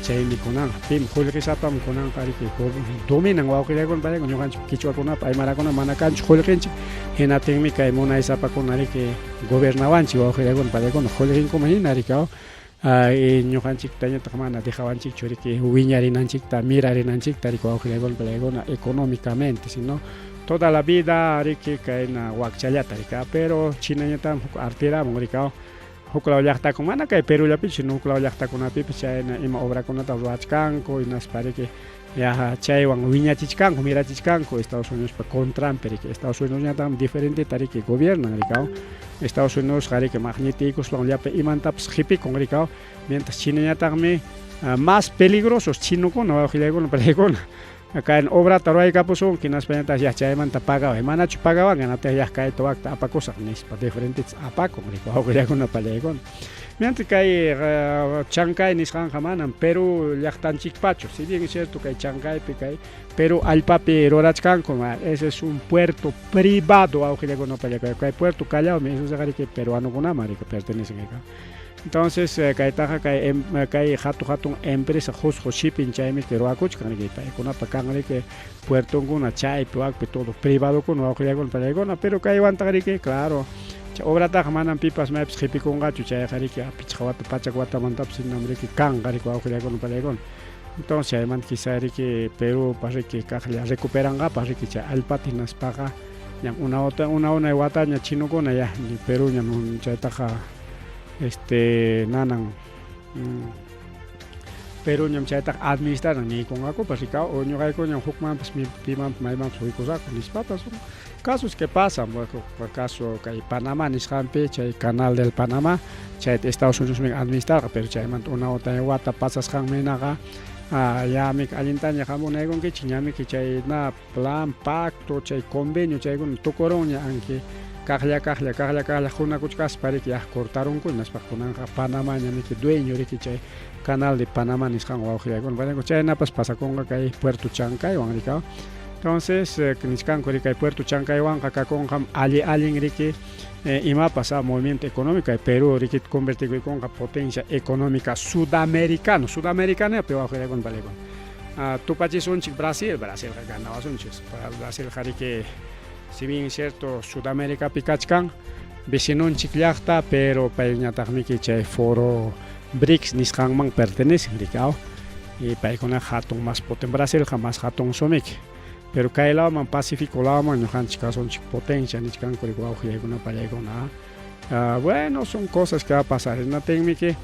chaymi kunanqa pim qullqisapam kunanqa riki dominan wawqillaykuna pallaykuna ñuqanchik kichwakunapa aymarakuna mana kanchu qullqinchik hinatinmi kay munaysapakuna riki gobernawanchik wawqillaykuna pallaykuna qullqinkuma hina rikaw y ñuqanchiktañataq mana dejawanchikchu riki wiñarinanchikta mirarinanchikta riki wawqillaykuna pallaykuna económicamente sino toda la vida riki kayna wakchallata rikaw pero Chinañataq huk artiramun rikaw huklaw llaqtakuna mana kay Perullapichu sino huklaw llaqtakunapipas chayna ima obrakunata ruwachkanku hinaspa riki chaywan wiñachichkanku mirachichkanku Estados Unidospa contrampi riki Estados Unidos diferente riki gobiernan rikaw Estados Unidos riki magnéticoswan llapi imantapas qhipikun rikaw mientras Chinañataqmi más peligrosos chinukuna wawqillaykuna pallaykuna kayn obrata ruwaykapusun hinaspañataq chaymanta pagawan manachu pagawan hinataq kayta wakta apakusaq nispa diferentes apakun riki wawqillaykuna pallaykuna. Mientras kay Chancay nisqanqa manam Perú llaqtanchikpachu si bien es cierto kay Chancaypi kay Perú allpapi rurachkanku ese es un puerto privado wawqillaykuna pallaykuna kay puerto Callawmi eso riki peruanukunaman riki pertenecen kayqa. Entonces kaytaqa kay hatun empresa Husqu Shipping chaymi ruwakuchkan riki paykunapa kan riki puertonkuna chaypi wakpi todo privadokuna wawqillaykuna pallaykuna pero kaywantaq riki claro obrataqa manam pipas maypis qhipikunqachu chayqa riki pichqa wata pachak watamantapas hinam riki kanqa riki wawqillaykuna pallaykuna. Entonces chaymanta quizá riki Perupa riki kaqlla recuperanqapas riki chay allpata hinaspaqa ña una wata ña chinukuna ya Perú ña chaytaqa nanan Perú ñam chaytaqa administraran niykunqakupas rikaw o ñuqaykuña hukmanpas pimanpas maymanpas uykusaqku nispapas casos que pasan por caso kay Panamá nisqanpi chay canal del Panamá chay Estados Unidos administraqa pero chaymanta una wata pasasqanminaqa yamik allintaña hamunaykunkichik ñamiki chayna plan pacto chay convenio chaykuna tukurunña anki kaqlla hunakuchkaspa riki cortarunku nispa kunanqa Panamá ñamiki dueño riki chay canal de Panamá nisqan wawqillaykuna chaynapas pasakunqa kay Puerto Chancaywan rikaw. Entonces nisqanku riki kay Puerto Chancaywanqa kakunqa allin riki imapas movimiento económico de Perú riki convertikuykunqa potencia económica sudamericanapi wawqillaykuna pallaykuna. Tupachisunchik Brasil ganawasunchik Brasil riki si bien es cierto Sudaméricapi kachkan vecinunchik llaqta pero payñataqmi chay foro BRICS nisqanman pertenecen rikaw y paykuna hatun más poten Brasilqa más hatun sumik pero kay lawman Pacífico lawman ñuqanchik kasonchik potencia nichkanku wawqiykuna pallaykuna. Bueno, son cosas que va a pasar. Natenmi que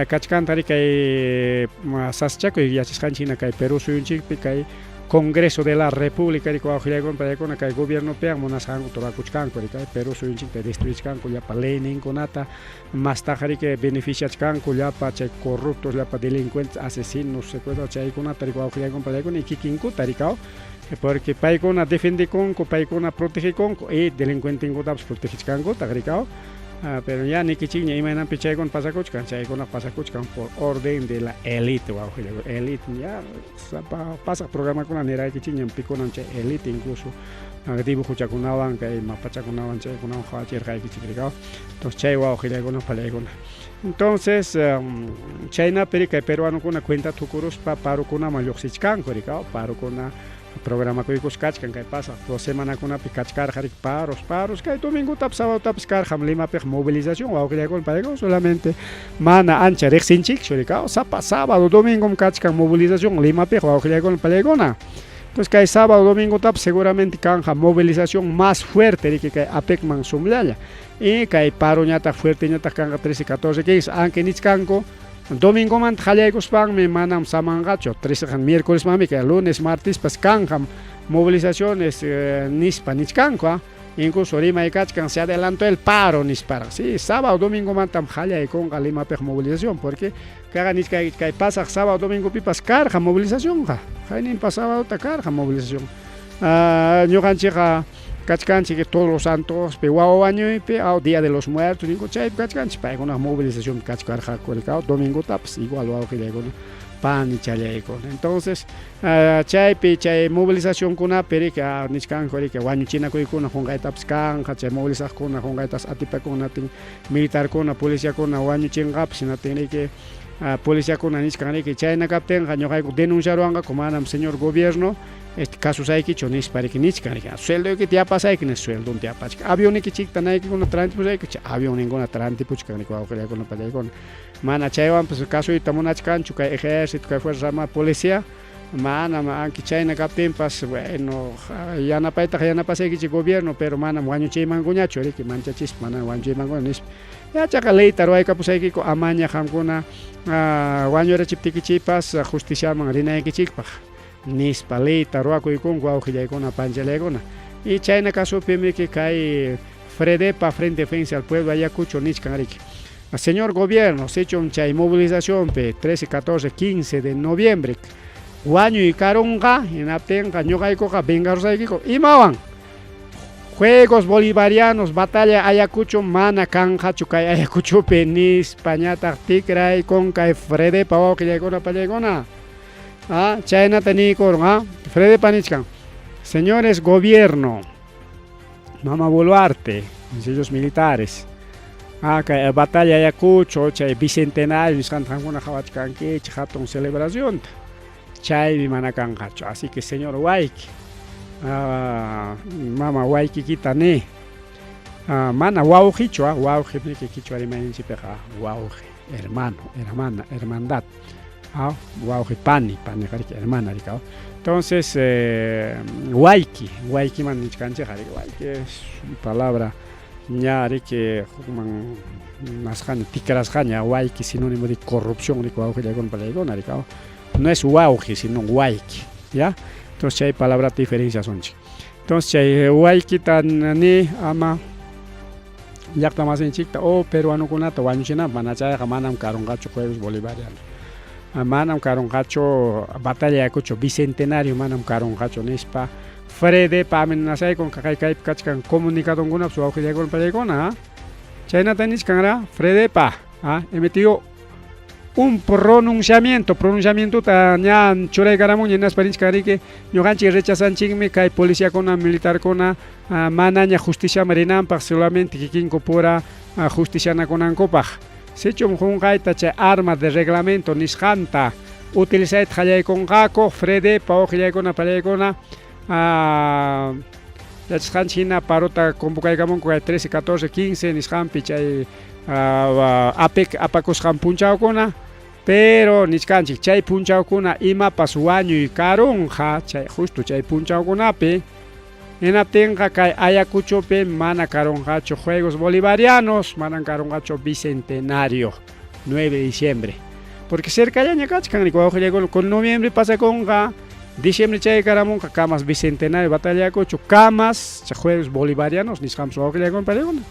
kachkantari kay saschakuy yachasqanchikna kay Perú suyunchikpi kay Congreso de la República de Coahuila para que el gobierno pea monashango torakuchkanko kay Perú suyunchikta destruichkanko llapa lenin konata más tajari que beneficiachkanko llapa chay corruptos llapa delincuentes asesinos secuestros chay konata Coahuila para y kikinkuta rikao porque paykuna defende konko paykuna protege konko y delincuente ingotaps protege tagrikao. Pero ya ni kichiña imanan pichaykun pasakuchkan chaykuna pasakuchkan por orden de la élite élite ya pasa programa kuna nira kichiña pikunan chay élite incluso dibujuchakunawan kay mapachakunawan chaykunawan hawachirqay kichikrikao entonces chay wawqillaykuna pallaykuna entonces chaynapi kay peruanokuna cuenta tukuruspa parukunaman lluqsichkanku rikao parukuna programa kuykus kachkan kay pasa 2 semanakunapi kachkarqa paros kay domingutapi sabadutapi karqam Limapi movilización wawqillaykuna pallaykuna solamente mana ancha riqsinchik rikao sábado domingom kachkan movilización Limapi wawqillaykuna pallaykuna. Entonces kay sábado domingutapi seguramente kanja movilización más fuerte que kay apekman sumllalla y kay paro ñataq fuerte ñataq kanja 13 14 15 aunque nichkanku domingo man me manam samangacho 13 miércoles mami que lunes martes pas kanjam movilizaciones nispa nichkanko incluso Lima y Kachkan se adelantó el paro nispara sí sábado domingo man tam y con Lima per movilización porque cada nichka que pasa sábado domingo pipas carga movilización ni pasaba carga movilización ñuqanchikqa kachkanchik que todos los santos pe wawa añoypi día de los muertos ningo chay kachkanchik paykuna movilización kachkarqa kuelqa domingo tapas igual wawqillaykuna pan y challaykuna entonces chay movilización kuna peri que nichkanku que wañuchinakuykuna qunqaytapas kanja chay movilizaqkuna qunqaytas atipakuna militarkuna policiakuna wañuchinqapas hinatin que policiakuna nichkanriki chayna kaptinqa ñuqayku denunciaruwanqa manam señor gobierno este caso saykichu nispariki nichkanriki sueldo que te pasayki ni sueldo te apachik avión que chiktanayki kuna trantipuchayki avión ninguna trantipuchkanriki wawqillaykuna pallaykuna mana chaywan pues caso itamunachkanchu kay ejército kay fuerza armada policía mana anki chayna kaptinpas bueno yanapasaykichik gobierno pero manam wañuchiymankuñachu riki manchachis mana wañuchiymankuña nispa ya chaka leyta ruwaykapusaykiku amaña qamkuna wañurachiptikichipas justiciaman rinaykichikpaq nispa leyta ruwakuykunku wawqillaykuna panchallaykuna y chayna kasupimi que kay Fredepa Frente Defensa al Pueblo Ayacucho nichkanriki señor gobierno se hecho chay movilización 13 14 15 de noviembre wañuy karunqa hinaptinqa ñuqaykuqa vengarusaykiku imawan Juegos Bolivarianos Batalla Ayacucho mana kanqachu kay Ayacuchopi nispa ñataq tikray con kay Fredepa wawqillaykuna pallaykuna chaynata nikurqa Fredepa nichkan señores gobierno Mama Boluarte ellos militares kay Batalla Ayacucho chay bicentenario nisqantankuna qhawachkankichik hatun celebración chaymi mana kanqachu así que señor Wayki mama waykikita ni mana wawqichu wawqimi kichwa rimayninchikpiqa wawqi hermano hermana hermandad wawqi pani qariki hermana rikao entonces wayki man nichkanchik wayki es palabra ña riki hukman nasqaña tikrasqaña wayki sinónimo de corrupción riku wawqillaykuna pallaykuna rikao no es wawqi sino wayki ya entonces hay palabras diferencias son entonces chay waykita ni ama llaqta masinchikta peruano kunata wañuchina mana chayqa manam karunqachu Juegos Bolivarianos manam karunqachu Batalla Ayacucho bicentenario manam karunqachu nispa Fredepa amenazaykun kaypi kachkan comunicadokunapas wawqillaykuna pallaykuna chaynata nichkanra Fredepa emitió un pronunciamiento ña churaykaramun ñanasparinchikkariki ñuqanchik rechazanchikmi kay policiakuna militarkuna mana ña justiciaman rinanpaq solamente kikinku pura justicianakunankupaq sichum qunqayta chay arma de reglamento nisqanta utilizayta qallaykunqaku Fredepa wawqillaykuna pallaykuna yachasqanchik hina parota convocaykamunku kay 13 14 15 nisqanpi chay apakusqan punchawkuna pero niskanchik chay punchawkuna imapas wañuy karunqa chay justo chay punchawkunapi hinaptinqa kay Ayacuchopi mana karunqachu Juegos Bolivarianos, mana karunqachu Bicentenario 9 de diciembre, porque cerca ya kachkan con noviembre pasa conqa diciembre chay karamunqa kamas Bicentenario batallakuchu kamas chay Juegos Bolivarianos nisqamus wawqillaykuna pallaykuna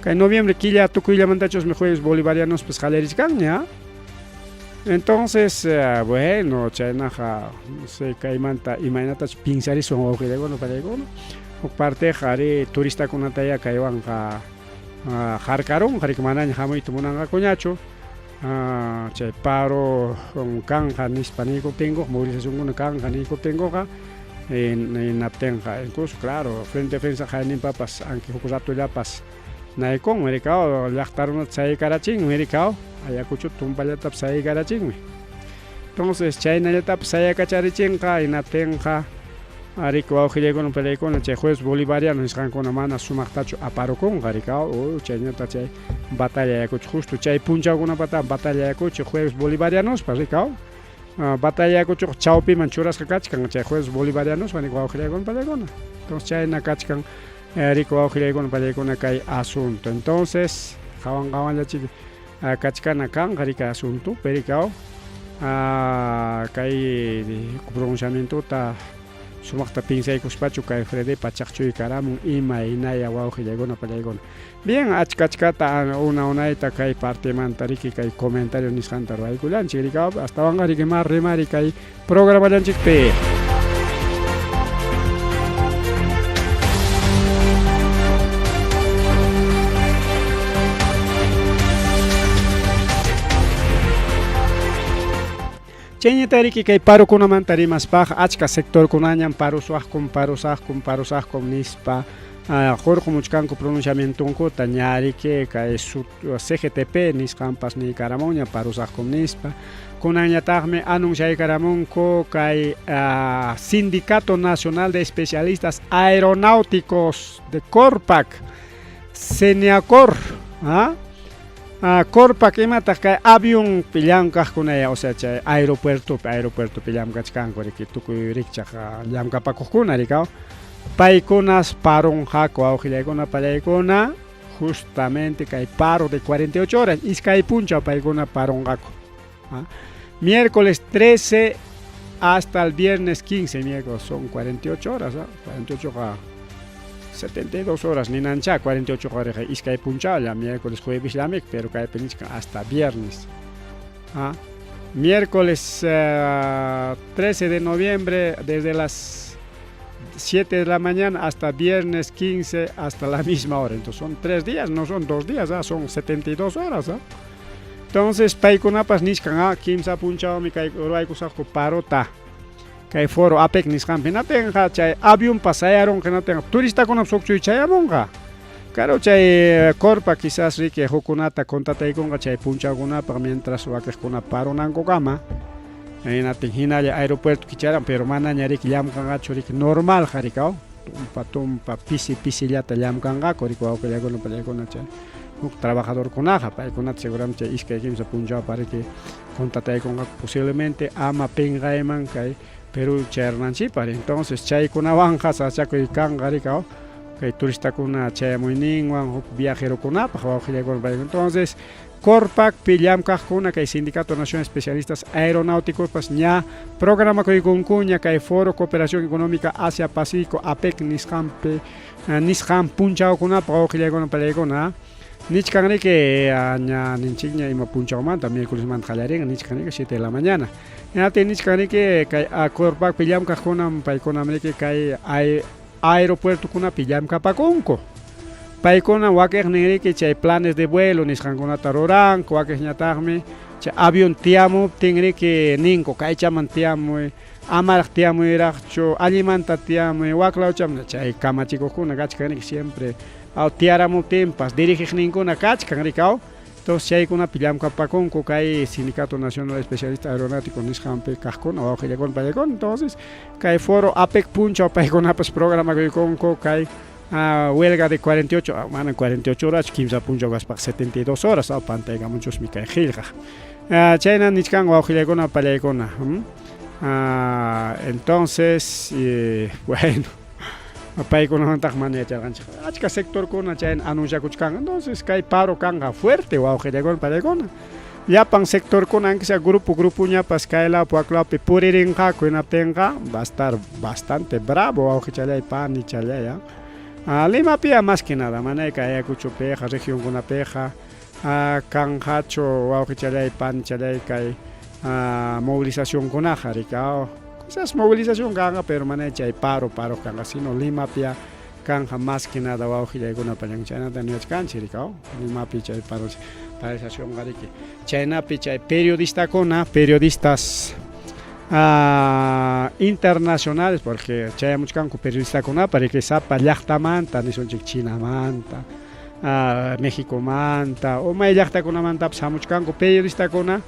kay noviembre killa tukuyllamantachu Juegos Bolivarianos pues qaleriskanña. Entonces, bueno, chaynaqa no sé kaymanta imaynatachu pinsarisun wawqillaykuna pallaykuna uk parte qari turistakunataya kaywanqa harkarunqa riki manaña hamuyta munanqakuñachu chay paro kanqa nispa niykuptinkuq movilizacionkuna kanqa niykuptinkuqa hinaptinqa incluso claro frente defensa qayninpapas anki huk ratullapas naykun rikaw llaqtarunata sayaykarachinmi rikaw Ayacucho tumpallatapas sayaykarachinmi. Entonces chaynallatapas sayaykacharichinqa hinaptinqa riki wawqillaykuna pallaykuna chay Juegos Bolivarianos nisqankuna mana sumaqtachu aparukunqa rikaw chayñata chay batalla Ayacucho justo chay punchawkunapata batalla Ayacucho Juegos Bolivarianospa rikaw batalla Ayacucho chawpiman churasqa kachkan chay Juegos Bolivarianos riki wawqillaykuna pallaykuna. Entonces chayna kachkan riki wawqillaykuna pallaykuna kay asunto. Entonces qhawanllachik kachkana kanqa riki asunto perikaw kay pronunciamientuta sumaqta pinsaykuspachu kay Freddy pachaqchuy karamun ima hinaya wawqillaykuna pallaykuna. Bien, achkata unayta kay partemanta riki kay comentario nisqanta ruwaykullanchik rikaw astawanqa riki mar rimari kay programallanchikpi. Chayñata riki kay parukunamanta rimaspaq achka sectorkunañan parusaqkum nispa hurqumuchkanku pronunciamientunkuta ñariki kay CGTP nisqanpas niykaramunña parusaqkum nispa kunanñataqmi anunciaykaramunku kay Sindicato Nacional de Especialistas Aeronáuticos de Corpac Seniacor Corpac imataq kay avión pillamkaqkunaya o sea chay aeropuerto pillamkachkanku riki tukuy rikchaq llamkapakuqkuna rikaw paykunas parunqaku wawqillaykuna pallaykuna justamente kay paro de 48 horas iskay punchaw paykuna parunqaku miércoles 13 hasta el viernes 15 miércoles son 48 horas 48 72 horas ninancha 48 horas iskay punchaw ya miércoles jueves lamik pero kay penichka hasta viernes miércoles 13 de noviembre desde las 7 de la mañana hasta viernes 15 hasta la misma hora. Entonces son 3 días, no son 2 días, son 72 horas. Entonces paykunapas nishkan kimsa punchawmi kay uraykusaqku parota kay foro apek nisqanpi natinqa chay avión pasayaron que natinqa turistakunap sukchuy chayamunqa. Claro chay Corpac quizás riki hukunata kontataykunqa chay punchawkunapaq mientras wakiqkuna parunankuqama natin hinalla aeropuerto kicharan pero manaña riki llamkanqachu riki normal rikaw tumpa pisillata llamkanqaku riki wawqillaykuna pallaykuna chay huk trabajadorkunaqa paykunata seguramente chay iskay kimsa punchawpa riki kontataykunqa posiblemente ama pinqayman kay Perú chayrnanchipar entonces chaykunawanqa sachakuy kanqa rikaw kay turistakuna chayamuyninwan huk viajerokunapaq wawqillaykuna pallaykuna. Entonces Corpac pillamkaqkuna kay Sindicato Nacional Especialistas Aeronáuticos pas ña programa kuykunkuña kay Foro Cooperación Económica Asia Pacífico APEC nisqan punchawkunapaq wawqillaykuna pallaykuna nichkan riki ña ninchikña ima punchawmanta miércolesmanta qallarinqa nichkan riki 7 de la mañana ñatin nichkan riki kay Corpac pillamkaqkunam paykunam riki kay aeropuertokunapi llamkapakunku paykuna wakiqnin riki chay planes de vuelo nisqankunata ruranku wakiqñataqmi chay avión tiyamuptin riki ninku kaychaman tiyamuy amaraq tiyamuyraqchu allimanta tiyamuy waklawcham chay kamachikuqkuna kachkan riki siempre tiyaramuptinpas dirigiqninkuna kachkan rikaw. Entonces chaykunapi llamkapakunku kay Sindicato Nacional de Especialistas Aeronáuticos nisqanpi kaqkuna wawqillaykuna pallaykuna. Entonces kay foro APEC punchaw paykunapas programa kuykunku kay huelga de 48 mana 48 horas kimsa punchaw gaspaq 72 horas pantaykamunchusmi kay qillqaq. Chayna nichkan wawqillaykuna pallaykuna. Entonces, bueno, paykunamantaq mana yacharqanchik. Achka sectorkuna chayna anunciakuchkanqa. Entonces, kay paro kanqa fuerte wawqillaykuna pallaykuna. Llapan sectorkuna aunque sea grupuñapas kaylapi waklapi puririnqaku hinaptinqa va a estar bastante bravo wawqichallaypani challaya. Limapi más que nada, manayka Ayacuchopiqa, regionkunapiqa kanqachu wawqichallaypani challaykay movilizacionkunaqa rikao. Quizás movilización kanqa pero manay chay paro kanqa, sino Limapi kanqa más que nada wawqillaykuna chaynata niyachkanchik rikao. Limapi chay paro paralización qariki. Chaynapi chay periodistas internacionales, porque chayamachkanku periodistakuna para que sapa llaqtamanta nisunchik Chinamanta, Mexicomanta o may llaqtakunamantapas hamuchkanku periodistakuna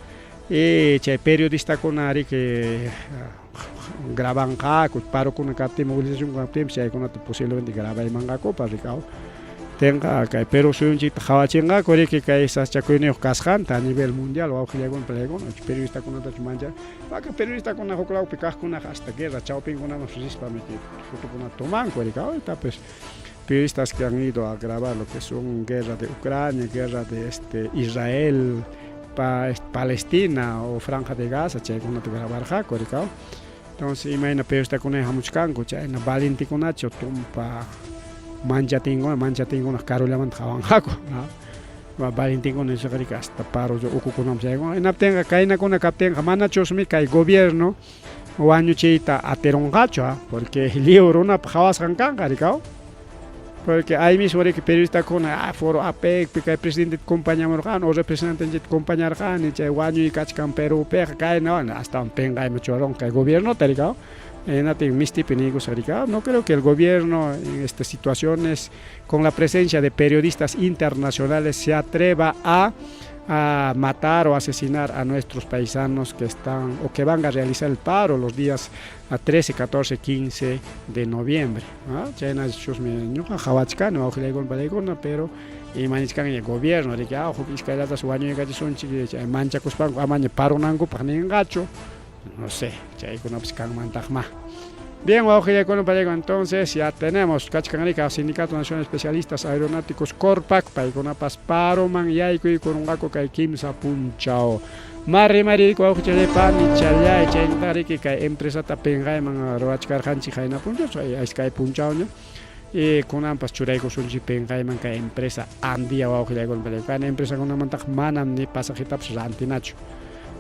y chay periodistakuna riki grabanqaku parokuna kaptin movilización kaptin chaykunata posiblemente grabaymanqakupas rikao. Tenga kay Perú suyunchikta qhawachinqaku riki kay saschakuyniyoq kasqanta a nivel mundial wawqillaykuna pallaykuna periodistakunatachu mancha waka periodistakuna huklawpi kaqkunaqa hasta guerra chawpinkunaman rispami fotokunata tomanku rikao. Pues periodistas que han ido a grabar lo que son guerra de Ucrania, guerra de Israel, Palestina o Franja de Gaza chaykunata grabarqaku rikao. Entonces imagina periodistakuna hamuchkanku chayna valentikunachu tumpa manchatinguna karulamanta hawanqaku, valentinguna nisqarika hasta paro ukukunaman chaykuna hinaptinqa kaynakuna kaptinqa manachusmi kay gobierno wañuchiyta atirunqachu, porque lío runapa hawasqan kanqa rikao. Porque ahí mismo riki periodistakuna foro APECpi kay presidente acompañamurqani o representanchita acompañarqani chay wañuykachkan Perupiqa kayna hasta penqayman churanqa kay gobierno rikao. No creo que el gobierno en estas situaciones, con la presencia de periodistas internacionales, se atreva a matar o asesinar a nuestros paisanos que están o que van a realizar el paro los días 13, 14, 15 de noviembre. Pero imagínense el gobierno de que no sé, bien, entonces ya tenemos Kachkanrika, Sindicato Nacional de Especialistas Aeronáuticos Corpac, Paikonapas Paroman, Yaiku y Corungaco, Kaikimsa Punchao. Mari, Coachelepan, y Chalay, Chaintariki, empresa Tapengaiman, Roachkar Hanchi, Jaina Puncho, Sky Punchao, y con ampas Chureco Sunchi Pengaiman, empresa Andia, empresa con una mantaj manam ni pasajitaps Rantinacho.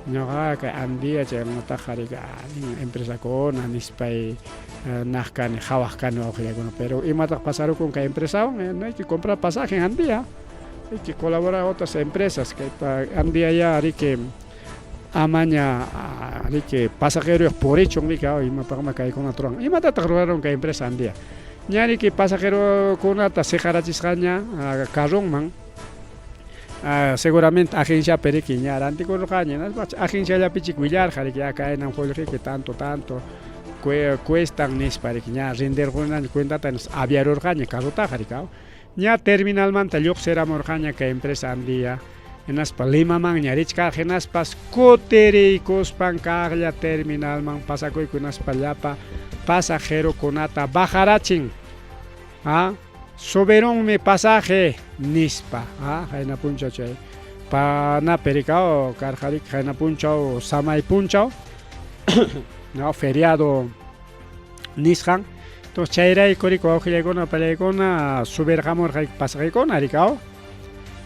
Ñuqaqa Andia chaymanta rica empresa con nispay naqkani qhawaqkani wawqillaykuna, pero imataq pasarukun kay empresa no hay que comprar pasaje en Andia, hay que colaborar a otras empresas que Andia ya riki amaña riki pasajeros por hecho rika imapaqma kaykuna turan imatataq ruraron kay empresa Andia ña riki pasajero kunata sejarachisqaña carronman. Seguramente agencia periquiña anticorrojaña agencia ya pichicuillar que ya caen en juego que tanto cuestan nes para que ya render cuenta tan aviar orgaña carota jaricao ya terminal manta yo será morjaña que empresa Andía en las palima man ya richka genas pas cotericos pancaglia terminal man pasa coi con unas palapa pasajero conata bajarachin soberón me pasaje nispa jaina punchao chay pana pericao carjarik jaina punchao samay punchao no feriado nishan to chayray koriko awqillaykuna pallaykuna sobergamor pasajaykuna rikao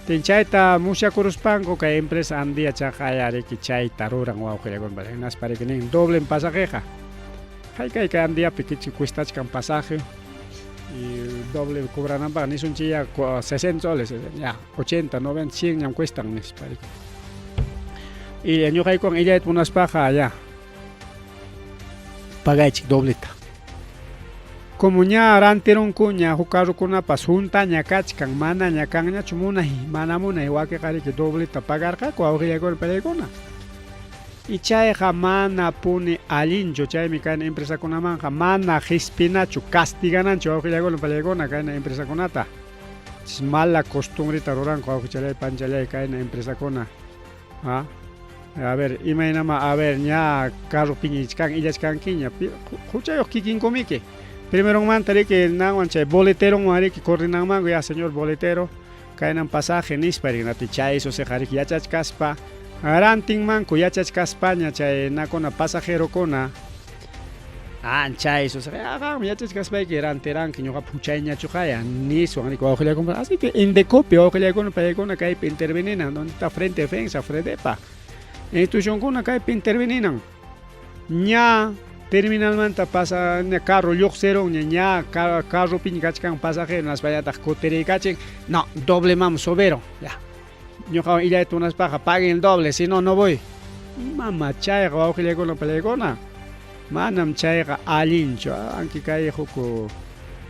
tinchayta musyakuruspanku kay empresa Andia chaqayariki chayta ruran wawqillaykuna pallaykuna parikinin doble pasajeja kay Andia pikichi cuestachkan pasaje y doble cobran para ni son chilla 60 soles ya 80 90 100 ya cuestan y el hay con ella unas paja allá pagai dobleta como ya ranteron cuña jukaru kuna pasunta nya kachkan mana nya kangnya chumuna mana muna igual que dobleta pagar ka ko awriya con pelegona y chay mana pone alincho chay mi caen empresa con manja mana hispinacho castiganan cho que con palegona caen empresa conata es mala costumbre taroran ko chalay panchalay caen empresa cona A ver, imaynama, a ver, ña carro piñichkan, illachkankiña, huchayoq kikinkumiki. Primero mantari que nawan chay boletero mari que corrinan mango ya señor boletero, kainan pasaje nispari nati chay eso se jarik yachachkaspa, arantin manco yachachkaspaña chay nakona pasajero kona. Chay eso se yachachkaspa que ranteran que ñoqa puchayña chukaya niso ani ko así que en decopio ojalá con para con kay interveninan donde está frente defensa frente pa. Institución con acá interveninan. Ña terminalmente pasa en carro cero ña carro piñcachcan pasajero las vayatas cotericachen. No, doble mam sobero. Ya. Yo hago ir a unas pajas, paguen el doble, si no no voy. Mamá chaiga ojalá con la pelegona. Manam chaiga alincho, aunque cae joco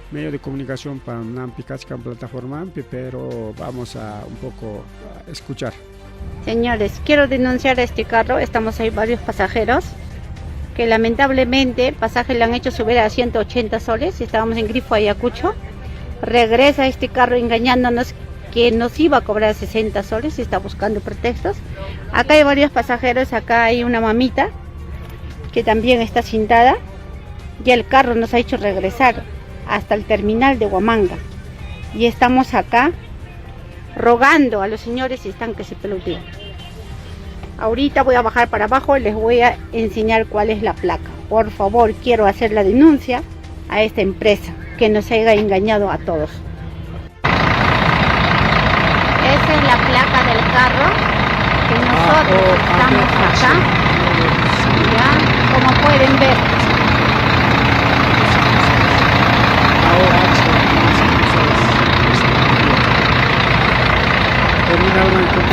medio de comunicación para nampicachcan plataforma, pero vamos a un poco a escuchar.
Señores, quiero denunciar a este carro. Estamos ahí varios pasajeros que lamentablemente pasaje le han hecho subir a 180 soles. Estábamos en Grifo Ayacucho. Regresa este carro engañándonos que nos iba a cobrar 60 soles y está buscando pretextos. Acá hay varios pasajeros. Acá hay una mamita que también está cintada y el carro nos ha hecho regresar hasta el terminal de Huamanga y estamos acá rogando a los señores si están que se peluteen. Ahorita voy a bajar para abajo y les voy a enseñar cuál es la placa. Por favor, quiero hacer la denuncia a esta empresa que nos haya engañado a todos. Esa es la placa del carro que nosotros estamos acá. Ya, como pueden ver.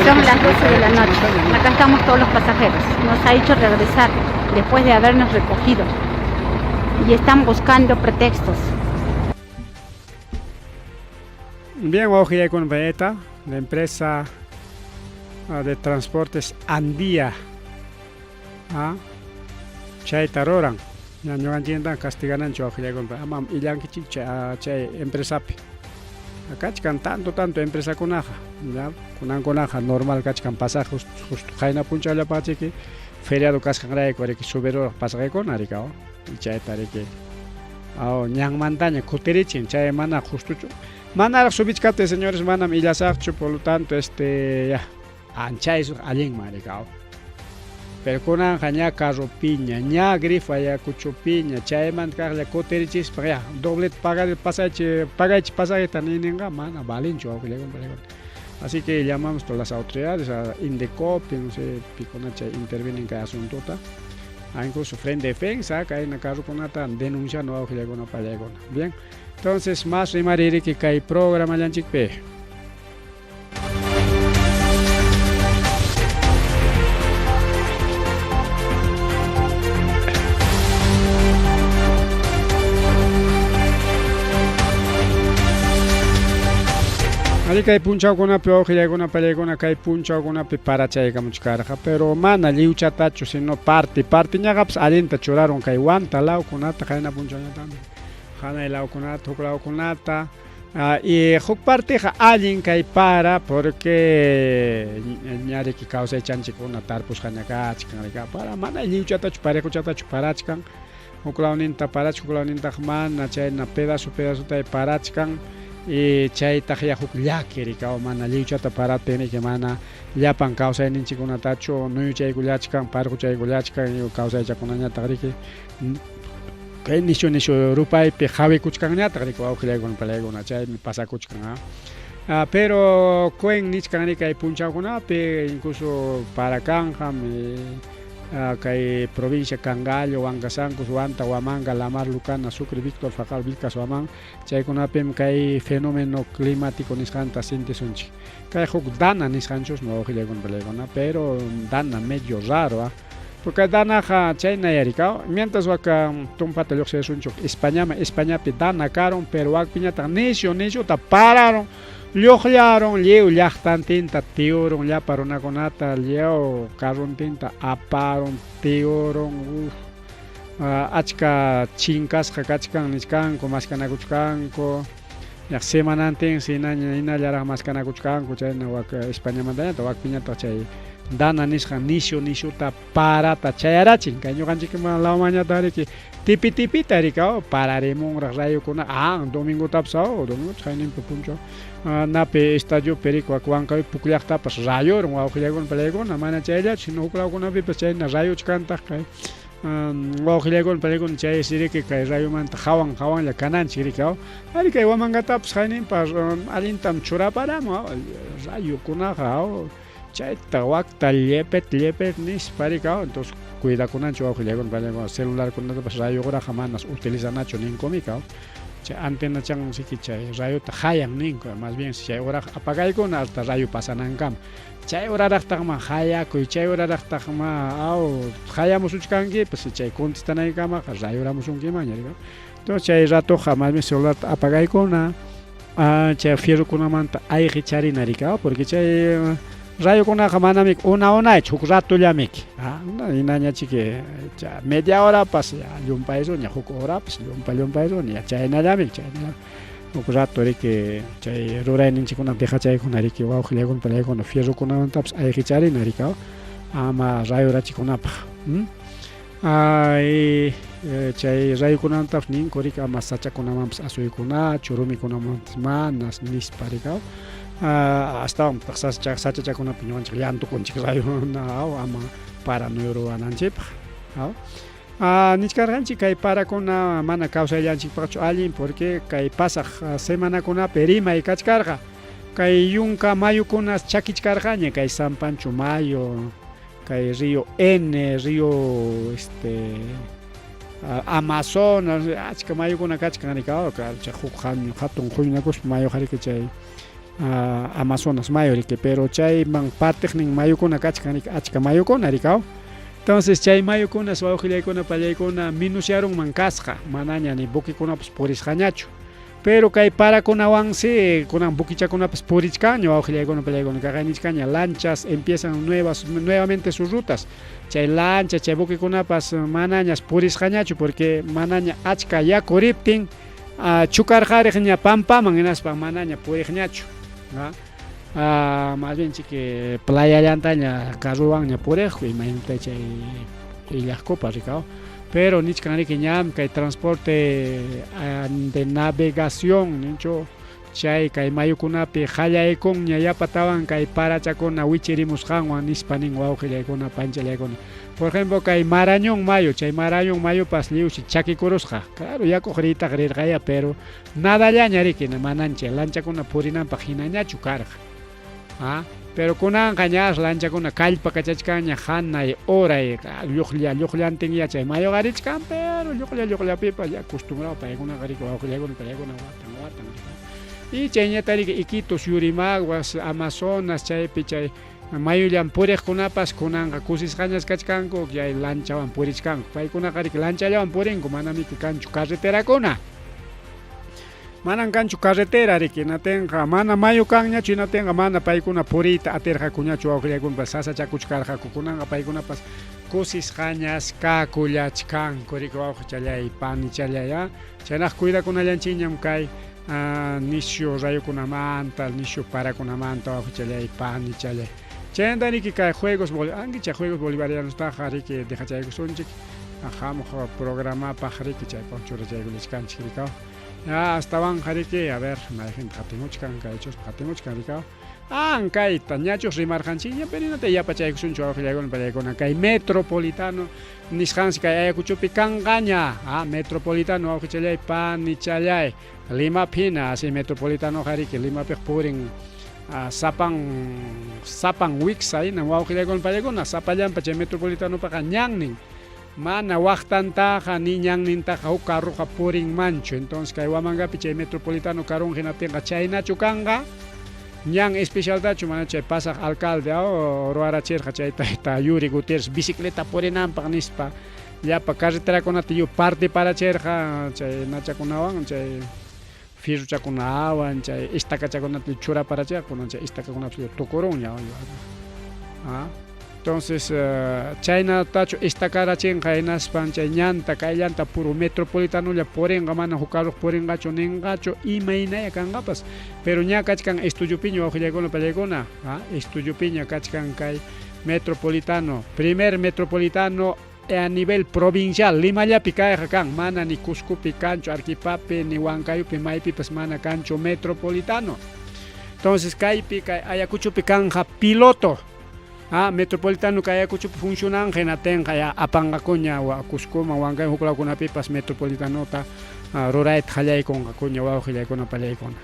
Son las 12 de la noche. Acá estamos todos los pasajeros. Nos ha hecho regresar después de habernos recogido. Y están buscando pretextos.
Bien, hoy con Veta, la empresa de transportes Andía. Chay taroran. Ya no entiendan castiganan choje con amam ilan que chay empresa. Acá chican tanto empresa conaja, ya conaja normal cachcan pasaje justo jaina puncha la pache que feriado cascan ray que subero pasaje con aricao y chay tare que ñang mantaña coterichin chay mana justo mana subichkate señores mana milasacho por lo tanto ya ancha eso allen maricao pero conanja ña carro piña ña Grifo Ayacucho piña chay man carla coterichis para doble pagar el pasaje taninga mana valencho así que llamamos a todas las autoridades a Indecop no sé piconacha intervienen en cada asunto incluso frente defensa que hay en carro con ata denuncia no a palegona bien entonces más rimariri que hay programa lanchikpe. Ali kay punchao con una peoje con una pelegona kay punchao con una peparacha y muchkaraja pero mana liucha tacho sino parte ñagaps alenta choraron kay guanta lao con ata jaina punchao también jana lao con ata y huk parte ja alguien kay para porque ñare que causa chanchi con atar pues jana chican para mana liucha tacho parejo chatacho parachkan uklauninta parach uklauninta mana chay na pedazo tay parachkan y chay tajya huk llakiri kaw mana liuchata para tener que mana llapan causa ninchi kuna tacho no chay gullachkan parco chay gullachkan y causa chakunaña tagriki kay nisho rupay pe javi kuchkanña tagriki wa ukle con pelegona chay pasa kuchkan pero kuen nichkan kay puncha kuna pe incluso para canjam kay provincia Cangallo, Huancasanco, Huanta, Huamanga, Lamar, Lucana, Sucre, Víctor, Fajar, Vilcas, Huamán, chay kunapem kay fenómeno climático nisjanta sintesunchi. Kay huk dana nisjanchos no ojile con pelegona, pero dana medio raro, porque dana ja chay nayaricao, mientras waka tumpata lo se suncho España pe dana caron, pero wak piñata necio ta pararon. Llojaron, lleo tinta teoron, ya para una conata, lleo carron tinta, aparon, teoron, achka chinkas, hakachkan, niskanko, maskanakuchkanko, ya semananten, sina, ina, yara maskanakuchkanko, chay, na wak España mandana, wak piñata, chay, dana nisqa nishuta parata chayarachin kay ñuqanchikman lawmañata riki tipita rikaw pararimunraq rayukuna domingutapas domingo chayninpi punchaw napi estadiopi rikuq Huancayo pukllaqtapas rayuran wawqillaykuna palaykuna mana chayllachu sino huk lawkunapipas chayna rayuchu kantaq kay wawqillaykuna palaykuna chay siriki kay rayumanta hawanlla kananchik rikaw ari kay wamangatapas hayninpas allintam churaparamun rayukunaqa chayta wakta llepet nispa rikaw entonces cuidakunanchik wawqillaykuna palaykuna celularkunatapas rayuqraqa manas utilizanachu ninkumi kaw chay antena chan siki chay rayuta hayan ninku más bien chay uraqa apagaykuna hasta rayu pasanankama chay uraraqtaqman hayakuy chay uraraqtaqman hayamusuchkanki pues chay contestanaykamaqa rayuramusunkimaña rikaw entonces chay ratuqa más bien celularta apagaykuna chay fierrukunamanta ayqi charina rikaw porque chay rayukunaqa manamik unaychu huk ratullamiki hinañachiki media horapas llumpaysuña huk horapas llumpaysuña chaynallamik huk rato riki chay rurayninchikkunapiqa chaykuna riki wawqillaykuna palaykuna fierrukunamantapas ayqi charina rikaw ama rayurachikunapaq chay rayukunamantapas ninku riki ama sachakunamanpas asuykunachu rumikunamanpas manas nispa rikaw astawan sachachakunapi ñuqanchik llantukunchik rayuna ama paranoia ruwananchikpaq nichkarqanchik kay parakuna mana kawsayllanchikpaqchu allin porque kay pasaq semanakunapi rimay kachkarqa kay yunka mayukuna chakichkarqaña kay San Pancho Mayo kay Río N Río Amazonas achka mayukuna kachkan rikaw chay huk hatun quynakuspa mayuqa riki chay Amazonas mayo riki pero chayman partiq nin mayukuna kachkan achka mayukuna rikaw entonces chay mayukunas wawqillaykuna pallaykuna minusiarunman kasqa manaña ni buquikunapas purisqañachu pero kay parakunawansi kunan buquichakunapas purichkaña wawqillaykuna pallaykuna kaqaynichkaña lanchas empiezan nuevamente sus rutas chay lancha chay buquikunapas manañas purisqañachu porque manaña achka yaku riptin chukarqariqña pampaman hinaspa manaña puriqñachu más bien chiki playa llantaña carruwanña puriqku imaynata chay illaqkupa rikaw pero nichkan riki ñam kay transporte de navegación ninchu chay kay mayukunapi qallaykunña yapatawan kay parachakuna wichirimusqanwan nispa nin wawqillaykuna panchallaykuna por ejemplo kay Marañón mayo chay Marañón mayupas liwshi chakikurusqa claro yakuq ritaq rirqaya pero nadallaña riki manancha lanchakuna purinanpaq hinañachu karqa pero kunanqa ña lanchakuna kallpa kachachkanña hanay horay lluqllantinña chay mayuqa richkan pero lluqllapipas ya acostumbrado paykunaqa riki wawqillaykuna pallaykuna watan y chayñata riki Iquitos Yurimaguas Amazonas chaypi chay mayullan puriqkunapas kunanqa kusisqañas kachkanku chay lanchawan purichkanku paykunaqa riki lanchallawan purinku manami kanchu carreterakuna manan kanchu carretera riki natenqa mana mayu kanñachu inatenqa mana paykuna puriyta atirqakuñachu wawqillaykuna sasachakuchkarqaku kunanqa paykunapas kusisqañas kakullachkanku riki wawqichallay panichallay chaynaqa cuidakunallanchikñam kay nishu rayukunamanta nishu parakunamanta wawqichallay panichalay chayanta riki kay juegos bolivarianostaqa riki dejachaykusunchik hamuq programapaq riki chaypaq churachaykullachkanchik rikaw astawan riki a ver mayjinta qatimuchkan kaychus qatimuchkan rikaw kayta ñachus rimarqanchikña pero hinata yapachaykusunchik wawqillaykuna pallaykuna kay metropolitano nisqansi kay Ayacuchopi kanqaña metropolitano wawqichallay panichallay Limapina así metropolitano riki Limapiq purin sapan wiksa hina wawqillaykuna pallaykuna sapallanpa chay metropolitanopaqa ñannin mana waqtantaqa ni ñannintaqa huk carruqa purinmanchu entonces kay wamankapi chay metropolitano karun hinatinqa chaynachu kanqa ñan especialtachu mana chay pasaq alcalde ruwarachirqa chayta Yuri Gutierrez bicicleta purinanpaq nispa llapa carreterakunata parte parachirqa chay nachakunawan chay firruchakunawan chay istakachakunata churaparachirqa kunan chay istakakunapas tukurunña entonces chaynatachu istakarachinqa hinaspan chay ñanta kay llanta puro metropolitanolla purinqa mana huk carruq purinqachu ninqachu imaynaya kanqapas pero ña kachkan estudiupiña wawqillaykuna pallaykuna estudiupiña kachkan kay metropolitano, primer metropolitano a nivel provincial. Limallapi kayqa kan, mana ni Cuscopi kanchu, Arequipapi ni Huancayupi maypi pues mana kanchu metropolitano. Entonces kaypi kay Ayacuchopi kanja piloto. Metropolitano kay Ayacuchopi funcionan genatenqa ya apangakuña wa Cuscoma Huancayo huklawkunapipas metropolitanota rurayta qallaykunqa kuña wawqillaykuna pallaykuna.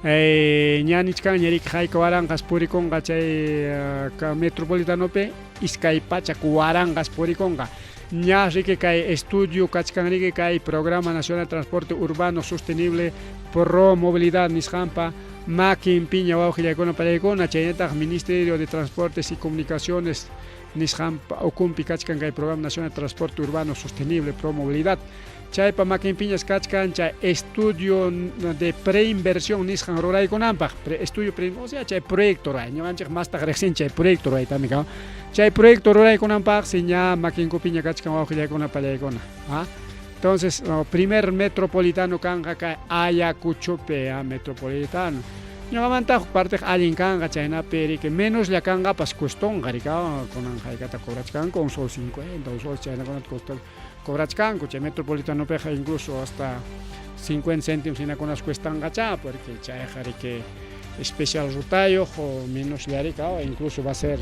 Ñanichkan ñarik hayka waranqas purikunqa chay metropolitanopi iskay pachak waranqas purikunqa. Ña riki kay estudio kachkanriki kay Programa Nacional de Transporte Urbano Sostenible Pro Movilidad nisqanpa makin piña wawqillaykuna pallaykuna chaynataq Ministerio de Transportes y Comunicaciones nisqanpa ukunpi kachkan kay Programa Nacional de Transporte Urbano Sostenible Pro Movilidad. Chaypa makin piñas kachkan chay estudio de preinversión nisqan ruraykunampaq, estudio o sea chay proyecto ruray, ñuqanchik mastaq recién chay proyecto ruraytami kawan. Chay proyecto ruraykunampaq si ña makinku piña kachkan wawqillaykuna pallaykuna. Entonces, primer metropolitano kanja kay Ayacuchopi metropolitano. Ñuqamanta huk partiq allin kanja chaynapi que menos lla kangapas costonqa rikawan kunan haykata cobrachkanku un sol 50, un sol chaynakunata cobrachkanku chay metropolitanopiqa incluso hasta 50 céntimos hinakunas cuestanqa porque chayqa riki especial rutayoq o menos lla rikawan incluso va a ser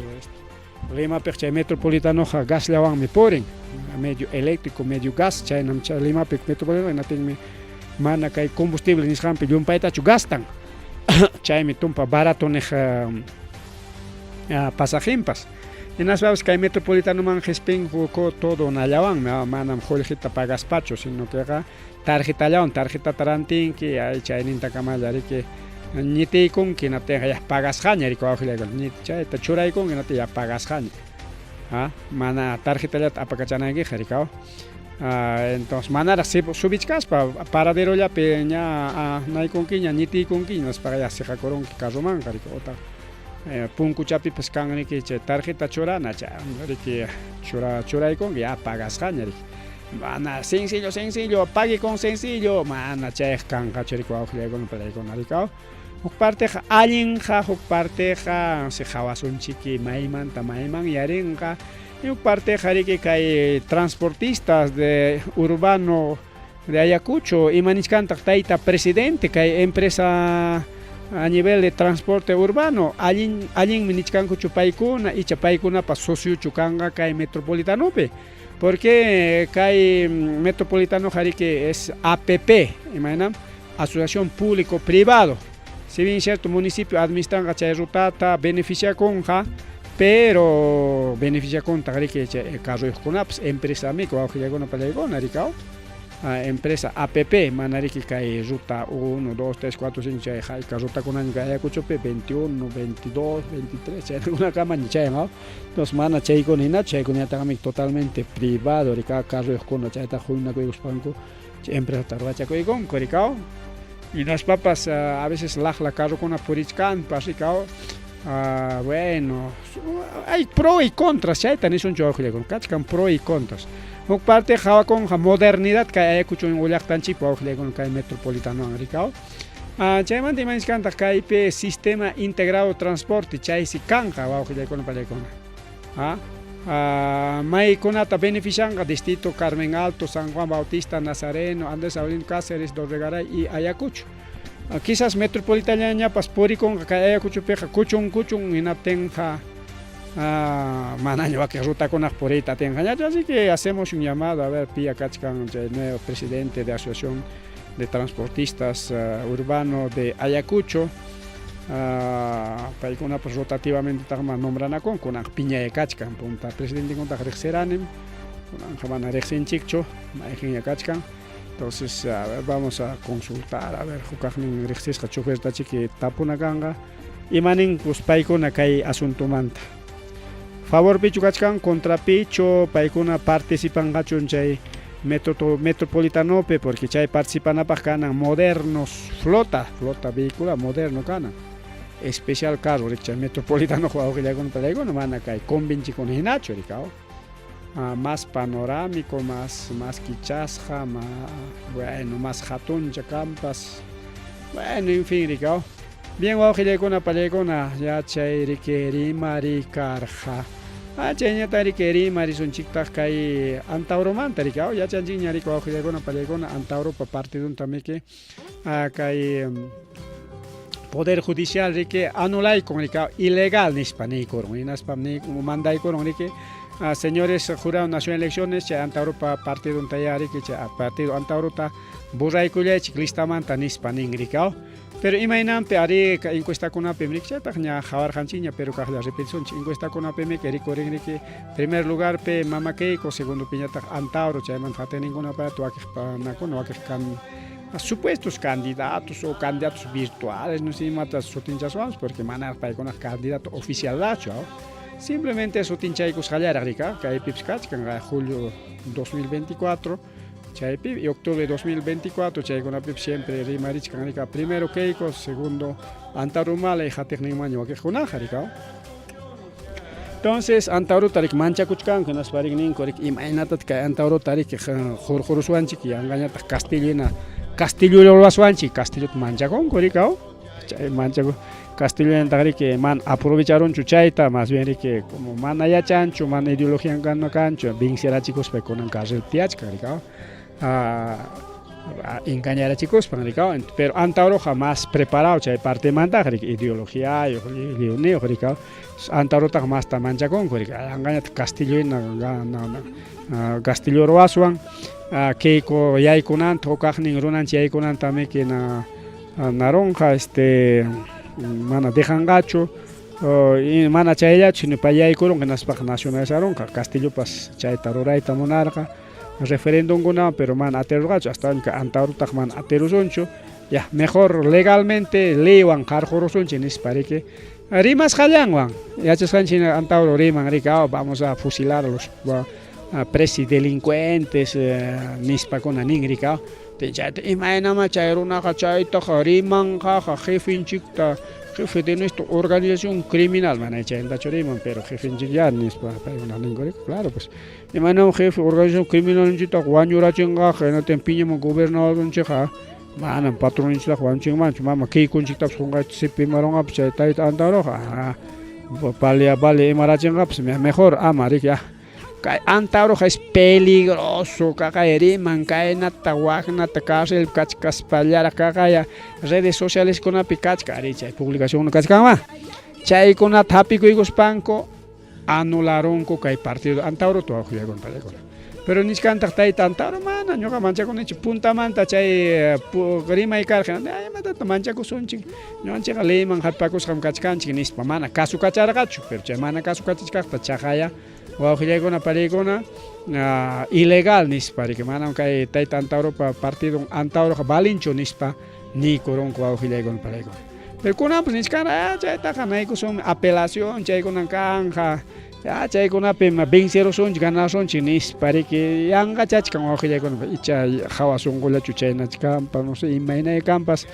Limapiq chay metropolitanoqa gasllawanmi purin, medio eléctrico, medio gas, chaynam chay Limapiq metropolitano hinatinmi mana kay combustible nisqanpi llumpaytachu gastan. Chaymi tumpa barato nej pasajimpas. Y nas sabes que hay metropolitano man gespingo todo nallawanmi, manam joljita pagaspacho, sino que tarjeta llawan, tarjeta tarantinki, ay chayninta kamallariki ñitiykunki natinqa ya pagasqaña riku wawqillaykuna, chayta churaykunki natin ya pagasqaña. Mana tarjetallata apakachanaykiqa rikaw. Entonces manaraq subichkaspa paraderollapi ña naykunki ña ñitiykunki naspaqa ya siqakurunki carrumanqa riki ota punkuchapipas kanriki chay tarjeta churana chay riki churaykunki ya pagasqaña riki. Mana sencillo, pague con sencillo, mana chay kanqa chay riki wawqillaykuna pallaykuna rikaw. Huk parteqa allinqa, huk parteqa si hawasunchiki maymanta mayman yarinqa. Y huk parteqa riki kay transportistas de urbano de Ayacucho imanishkantaq tayta presidente kay empresa a nivel de transporte urbano allinmi nichkankuchu paykuna icha paykunapas sociuchu kanqa kay metropolitanopi. Porque kay metropolitano riki es APP, imaynam Asociación Público Privado. Si bien cierto municipio administran chay rutata beneficia conja, pero beneficia con riki chay carruyuqkunapas empresa miku wawqillaykuna pallaykuna rikaw. Empresa APP manariki kay ruta 1, 2, 3, 4, 5 chay hayka rutakunaña kay Ayacuchopi 21, 22, 23 chaykunakamaña chayqa. Entonces mana chaykuna hina chaykunataqmi totalmente privado rika carruyuqkuna chayta huynakuykuspanku chay empresa rurachakuykunku rikaw. Y las papas a veces la carrukuna purichkanpas rikaw. Bueno, hay pro y contras, chayta nisunchu wawqillaykuna kachkan pro y contras. Huk parte hawakunqa modernidad kay Ayacucho willaqtanchik wawqillaykuna kay metropolitanowan rikaw. Chaymanta imanishkantaq kaypi sistema integrado transporte chaysi kanqa wawqillaykuna pallaykuna. Maykunata beneficianqa distrito Carmen Alto, San Juan Bautista, Nazareno, Andrés Avelino, Cáceres, Dorregaray y Ayacucho. Quizás metropolitanañapas purikunqa kay Ayacuchopiqa kuchun hinatinqa manaña waki rutakunaq puriyta atinqañachu, así que hacemos un llamado a ver pilla kachkan el nuevo presidente de Asociación de Transportistas Urbano de Ayacucho. Paykuna pues rotativamente taqma nombranakun kunan piña kachkan punta presidente kuntaq riqsiranim kunan mana riqsinchikchu mayqin kachkan. Entonces vamos a consultar a ver hukaqnin riqsisqa chuqirtachiki tapuna kanqa imanin pues paykuna kay asuntumanta favor pichu kachkan contra pichu paykuna participanqachun chay metropolitanopi porque chay participanapaq kanan modernos flota vehícula moderno kanan especial carro richa metropolitano wawqillaykuna pallaykuna mana kay convinchikuna hinachu rikaw. Más panorámico, más kichasqa, bueno, más hatuncha campas. Bueno, en fin rikaw. bien wawqillaykuna pallaykuna ya chay riki rimari karqa chayñata riki rimarisunchikta kay Antauromanta riki yachanchikña riki wawqillaykuna pallaykuna Antauropa partidunta miki kay Poder Judicial riki anulaykun riki ilegal nispa niykurun hinaspa mandaykurun riki señores jurado nacional elecciones chay Antauropa partidunta ya riki chay partido Antaurota borraykullaychik listamanta nispa nin riki pero imaynampi ari encuestakunapi rikchaytaq ña hawarqanchikña pero kaqlla repeticionchik encuestakunapi rikurin riki primer lugarpi Mama Keiko segundo piñataq Antauro chaymanta hatinninkunapa wakiqpanakuna wakiq supuestos candidatos o candidatos virtuales no sé imata sutinchaswans porque mana paykuna candidato oficialacho simplemente sutinchaykus qallaraq rika kaypipas kachkan julio 2024 chaypi y octubre 2024 chaykunapi siempre rimarichkan rika primero Keiko segundo Antauro Humala y hatiqninman wakiqkunaqa rika entonces Antaurota rik manchakuchkanku hinaspa ninku rik imaynatataq kay Antaurota rik hurquruswanchik yanqañataq Castillo ruwaswanchik Castillota manchakunku rika chay manchaku Castilloñataq riki mana aprovecharonchu chayta más bien riki como mana yachanchu mana ideología kanchu vinciarachikuspa kunan carril tiyachka rika engañarachikuspan rika pero Antauroqa más preparado chay partemanta riki ideología leoneo rika Antaurotaqa más manchakunku rika yanqañataq Castillo ruwaswan Keiko yaykunanta hukaqnin runanchik yaykunanta miki naronqa mana dejangachu mana chayllachu sino yaykurunqa hinaspaqa nacionalizaronqa Castillopas chayta rurayta munarqa referendumkunawan pero mana aterurqachu hasta Antaurotaq mana aterusunchu ya mejor legalmente leywan qarqurusunchik nispa riki rimasqallanwan yachasqanchik Antauro riman rika vamos a fusilar a los presidelincuentes nispakuna nin rika chayta imaynama chay runaqa chaytaqa rimanqaqa jefinchikta jefe de nuestra organización criminal mana chaytachu riman pero jefinchik ya nispa paykuna ninku rika claro pues imaynama jefe organización criminalninchikta wañurachinqaqa hinata piñaman gobernadorninchikqa mana patroninchikta wañuchinmanchu mama Keikunchiktapas qunqayta sipimaronqapas chay tayta Antauroqa vale imarachinqapas mejor ama rika kay Antauroqa es peligroso kaqay riman kaynata waqnata cárcel kachkaspallara kaqaya redes sociales kunapi kachka ari chay publicación kachkanma chaykunata hapikuykuspanku anularonku kay partido Antaurota wawqillaykuna pallaykuna pero nisqantaq tayta Antauro mana ñuqa manchakunchik puntamanta chay rimay karqa imatata manchakusunchik ñuqanchikqa leyman hap'ipakusqam kachkanchik nispa mana caso kacharqachu pero chay mana caso kachachkaqta chaqaya wawqillaykuna pallaykuna ilegal nispa riki manam kay tayta Antauropa partido Antauroqa balinchu nispa nikurunku wawqillaykuna pallaykuna pero kunapas nisqara chaytaqa naykusunmi apelación chaykunan kanja chaykunapi vencerusunchik ganasunchik nispa riki yanqachachkan wawqillaykuna icha hawasunqullachu chaynachkampa no sé imaynaykampas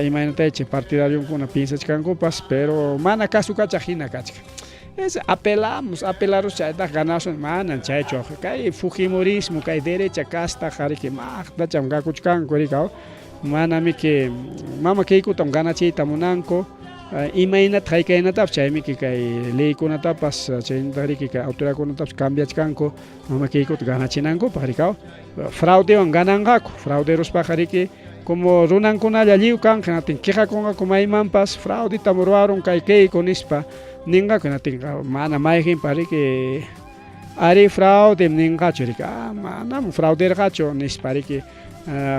imaynataychi partidariokuna piensachkankupas pero mana caso kachaq hina kachka apelamos chayta ganasun mana chaychu kay fujimorismo kay derecha casta riki maqtacham kakuchkanku rika mana miki Mama Keikutam ganachiyta munanku imaynata haykaynatapas chaymi kay leykunatapas chaynata riki kay autoridadkunatapas cambiachkanku Mama Keikuta ganachinankupak rika fraudewan gananqaku frauderospaqa riki como runankunalla lliw kanqa hinatin qihakunqaku maymanpas fraudita ruwarun kay Keiko nispa ninqaku hinatin mana mayqinpa riki ari fraude ninqachu rika manam frauderqachu nispa riki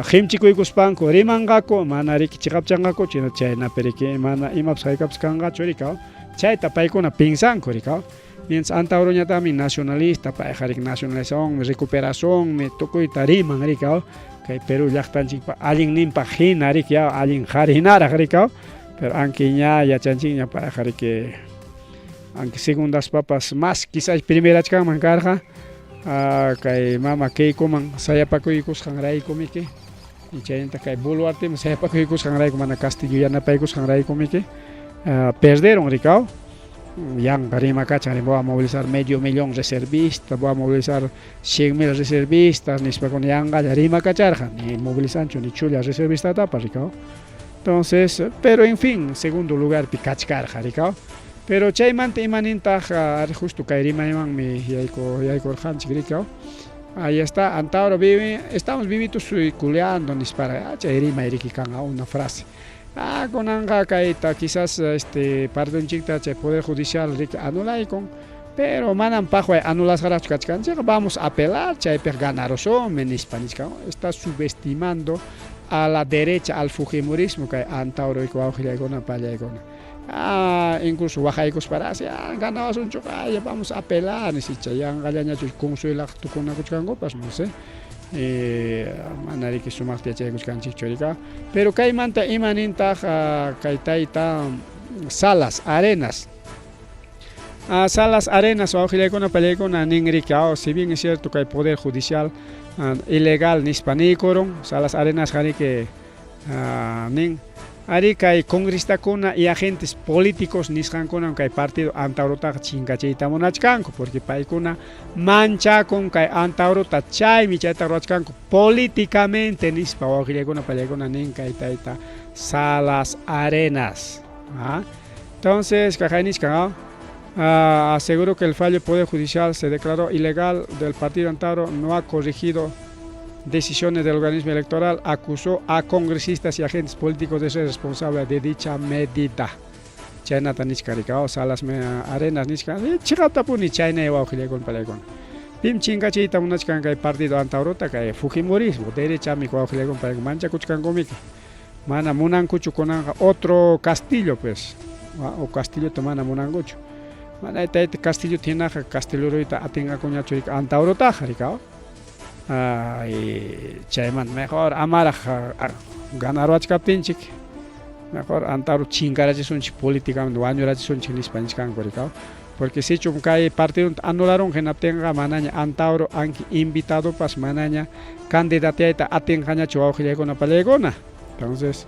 qimchikuykuspanku rimanqaku mana riki chiqapchanqaku chaynapi riki mana imapas haykapas kanqachu rika chayta paykuna pensanku rika mientras Antauroñatami nacionalista payqa riki nacionalizacionmi recuperacionmi tukuyta riman rika kay Perú llaqtanchikpa allinninpaq hina riki allin qhari hinaraq rika pero anki ña yachanchikña payqa riki aunque segundas papas más quizás primerachkanman karqa kay Mama Keikoman sayapakuykusqanrayku miki y chaynata kay Boluarteman sayapakuykusqanrayku mana Castillo yanapaykusqanrayku miki perderon rika yanqa rimakachan voy a movilizar medio millón reservistas voy a movilizar 100.000 reservistas nispakuna yanqalla rimakacharqa ni movilizanchu ni chulla reservistatapas rika Entonces, pero en fin, segundo lugar pikachkar jarikao. Pero chaymanta imanintaj justo kairimayman mi yaiko hanchik rikao. Ahí está, Antauro vive, estamos vivitos culeando ni para chayrima iriki kanga una frase. Conanga kaita quizás pardon chikta che poder judicial rik anulaikon. Pero manan pajo anulas garachkachkan, vamos a apelar, chayper ganaroso, menispaniskan. Está subestimando a la derecha, al fujimorismo que Antauro y Coahuila Pallaigona. Incluso Oaxaicos para ganabas un choque, vamos a apelar, ni si chayan galaña consuela tu con copas, no sé. Manari que sumarte chayos canchik chorica. Pero caimanta imaninta caitaita Salas Arenas. Salas Arenas o Oaxaicona Pallaigona ningricao, si bien es cierto que hay poder judicial ilegal nispanícoron, Salas Arenas que nin Arica y congresista y agentes políticos niscan con que partido Antaurota chingacheita monachcanco, porque paikuna mancha con que Antaurota chay michaita rochcanco políticamente nispa o Oaxaicona Pallaigona nin kaitaita Salas Arenas. Entonces, Cajainisca aseguro que el fallo del Poder Judicial se declaró ilegal del partido Antauro, no ha corregido decisiones del organismo electoral, acusó a congresistas y agentes políticos de ser responsables de dicha medida. Chaynata Niscaricao, Salas Arenas Niscaricao, Chigatapuni Chayna y Oaxaicona Pallaigona. Pim chingachita unachkan que partido Antaurota que fujimorismo, derecha mi Oaxaicona Pallaigona, mancha kuchkan gomiki. Mana munancuchu conanga otro castillo pues, o castillo tomana munancuchu. Mana este castillo tiene castillo ahorita atenga coñacho Antaurota jaricao. Chayman mejor amara ganarwachka pinchik mejor Antauro chingarachi sonchi políticamente wañurachi sonchi nispanchkan korikao porque si chumkai partido anularon que tenga manaña Antauro anki invitado pas manaña candidateaita atengaña Oaxaicona Pallaigona. Entonces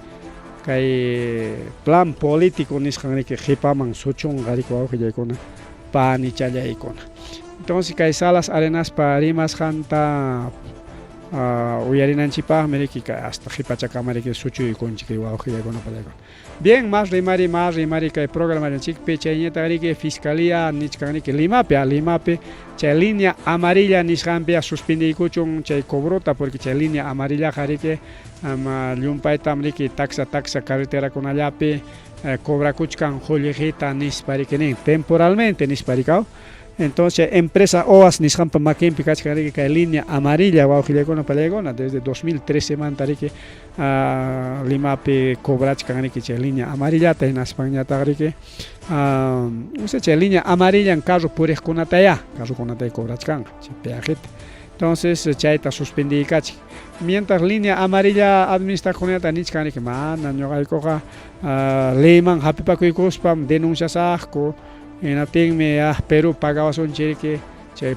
kai plan político niskan que jipaman sochon gariko Oaxaicona pani challaikona. Entonces, que Salas Arenas para rimas janta uyarinan chipa america hasta jipachaca america suchu y con chiqui Oaxaicona Pallaigona. Bien, más rimari que programa de chic pecheñeta que fiscalía nichcani que limape che línea amarilla niscampia suspende cuchun che cobrota porque che línea amarilla jarique liumpaita america taxa carretera con allape cobra cuchcan jolijita nisparique temporalmente nisparicao. Entonces, empresa OAS Nishampa Makempi Kachkariki que línea amarilla Oaxaicona Pallaigona desde 2013 mantariki Limape Cobrachkaniki che línea amarilla en España tariki che línea amarilla en caso pures conataya Cobrachkan che peajet. Entonces, chaita suspendí kachi. Mientras línea amarilla administración de Nichkaniki mana ñogaikoja Leyman Hapipakuikuspam denuncias asco. En atenme a Perú pagaba son cheque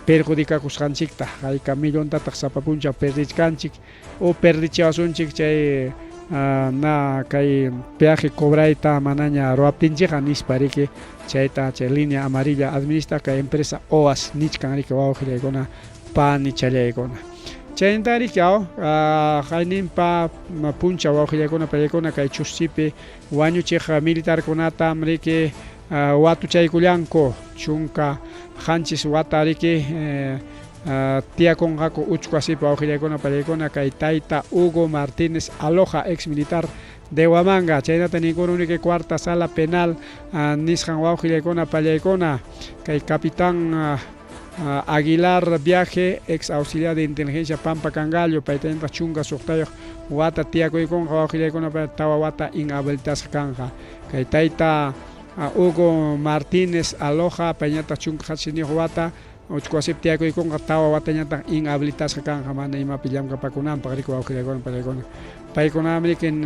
perjudica cuscanchicta hay camillón tatak sapapuncha perdichcanchic o perdichava son chic na kai peaje cobraita manaña roaptincheja nisparike chaita línea amarilla administra que empresa OAS nichkanari que Oaxaicona pani challaikona chaintari kiao jainin pa puncha Oaxaicona Pallaigona kai chusipe wañucheja militar konata amrike watu chaykullanko chunka hanchis watariki tia con jaco uchcuasipa Oaxaicona Pallaigona kay taita Hugo Martínez Aloja ex militar de Huamanga chaynata ninguno cuarta sala penal nisjan Oaxaicona Pallaigona kay capitán Aguilar Viaje ex auxiliar de inteligencia Pampa Cangallo paitenta chunga soktayo wata tia con Oaxaicona tawa wata inhabilitas kanja kay taita Hugo Martínez Aloja Peñata Chunga Hatsini Huata Uchcuasip Tiago y con Tawa Watañata inhabilitas Hakan Hamana y Mapillam Capacunan Parico Oaxaicona Pallaigona Paicona American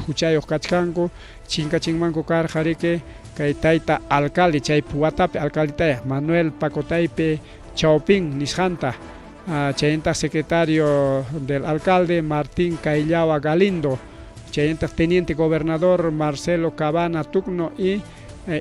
Huchayo Kachkanko Chinka Chingmanco Car Jarike Kaitaita alcalde Chaipuatape alcaldita Manuel Pacotaipe Chaupin Nishanta Chayenta secretario del alcalde Martín Caillawa Galindo teniente gobernador Marcelo Cabana Tucno y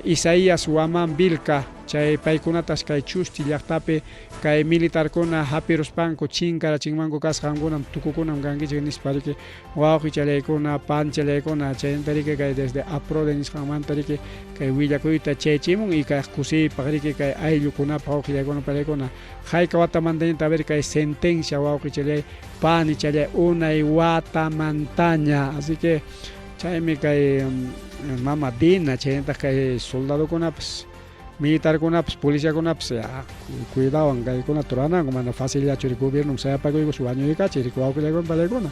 Isaías Huamán Vilca chay paykunatas kay chushti llaqtapi kay militarkuna hapiruspanku chinkarachinmanku kasqankunam tukukunam kankichik nispariki wawqi chalaykuna pan chalaykuna chaymantariki kay desde aprode nisqanmantariki kay willakuyta chaychimun y kay kusiypaq riki kay ayllukunapaq wawqillaykuna palaykuna hayka watamantañata a ver kay sentencia wawqi chalay pani chalay unay watamantaña así que chaymi kay mama Dina chaynataq kay soldadokunapas militarkunapas policiakunapas cuidawan kaykuna turananku mana fácil yachu gobierno sayapakuyku wañuykachik riki wawqillaykuna palaykuna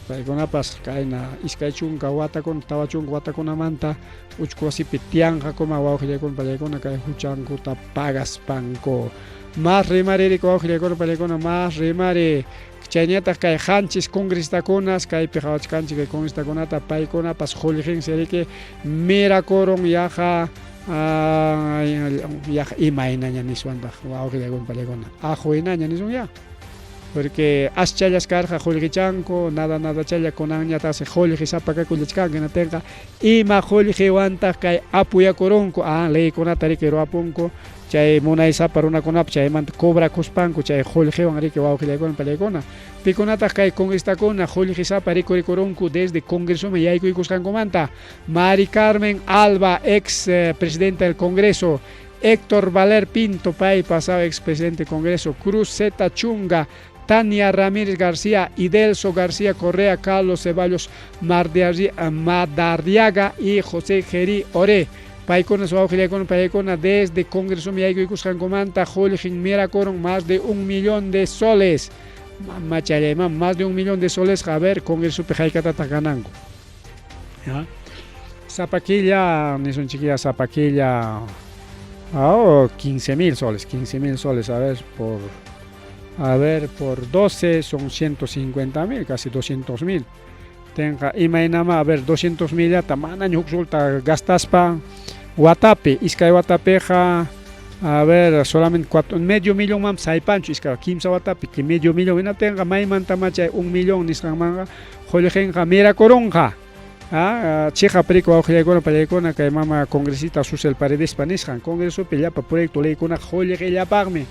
paykunapas kayna iskay chunka watakuna tawa chunka watakunamanta uchu wasipi tiyanqakuma wawqillaykuna palaykuna kay huchankuta pagaspanku mas rimari riki wawqillaykuna palaykuna mas rimari chayñataq kay qanchis congresistakunas kaypi qhawachkanchik kay congresistakunata paykunapas qullqinsi riki mirakurun yaqa imaynaña niswantaq wawqillaykuna palaykuna ajuinaña nisun ya porque aschallas karqa qullqichanku nada challa kunanñataqsi qullqi sapakakullachkanki natinqa ima qullqiwantaq kay apuyakurunku leykunata riki ruwapunku chay munay sapa runakunapas chaymanta cobrakuspanku chay qullqiwan riki wawqillaykuna palaykuna pikunataq kay congresistakuna qullqi sapa rikurunku desde congresoman yaykuykusqankumanta Mari Carmen Alba ex presidenta del Congreso Héctor Valer Pinto pay pasado ex presidente del Congreso Cruz Zeta Chunga Tania Ramírez García, Idelso García Correa, Carlos Ceballos Madarriaga y José Geri Ore. Paykunas wawqillaykuna paykuna desde Congreso yaykuykusqankumanta qullqin mirakurun más de 1 millón de soles. Machallayman más de 1 millón de soles a ver Congresopi haykatata gananku. Zapaquilla, nisunchiquilla zapaquilla 15.000 soles, 15.000 soles a ver por 12 son 150.000, casi 200.000. Tenga imaynama a ver 200.000 ya tamana ñuqsulta gastaspa Watapi, iskay Watapeja a ver solamente medio millón mam saypanchu iskay kimsa Watapi que medio millón ina tenga maymanta machay 1 millón nisqanmanga qullqinqa mirakurunqa chiqa perico wawqillaykuna palaykuna kay mama congresista Susel Paredespa nisqan congresopi llapa proyecto leykuna qullqillapaqmi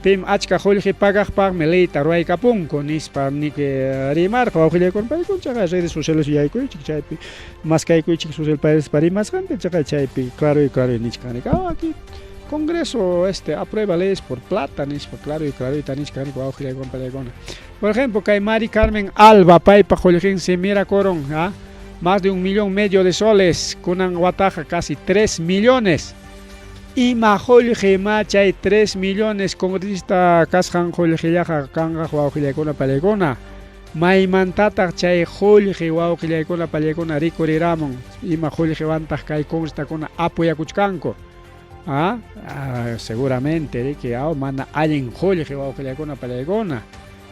pim achka qullqi pagaqpaqmi leyta ruwaykapunku nispa niki rimarqa wawqillaykuna palaykuna chaqa redes sociales yaykuychik chaypi maskaykuychik Susel Paredespa rimasqanta chaqa chaypi claro y nichqanika aquí Congreso aprueba leyes por plata nispa claro y nichqanika wawqillaykuna palaykuna por ejemplo kay Mari Carmen Alba paypa qullqinsi mirakurun más de 1,5 millones de soles kunan wataqa casi 3 millones ima qullqi machay 3 millones congresista kasqan qullqillaqa kanqa wawqillaykuna palaykuna maymantataq chay qullqi wawqillaykuna palaykuna rikuriramun ima qullqiwantaq kay congresistakuna apoyakuchkanku seguramente riki mana allin qullqi wawqillaykuna palaykuna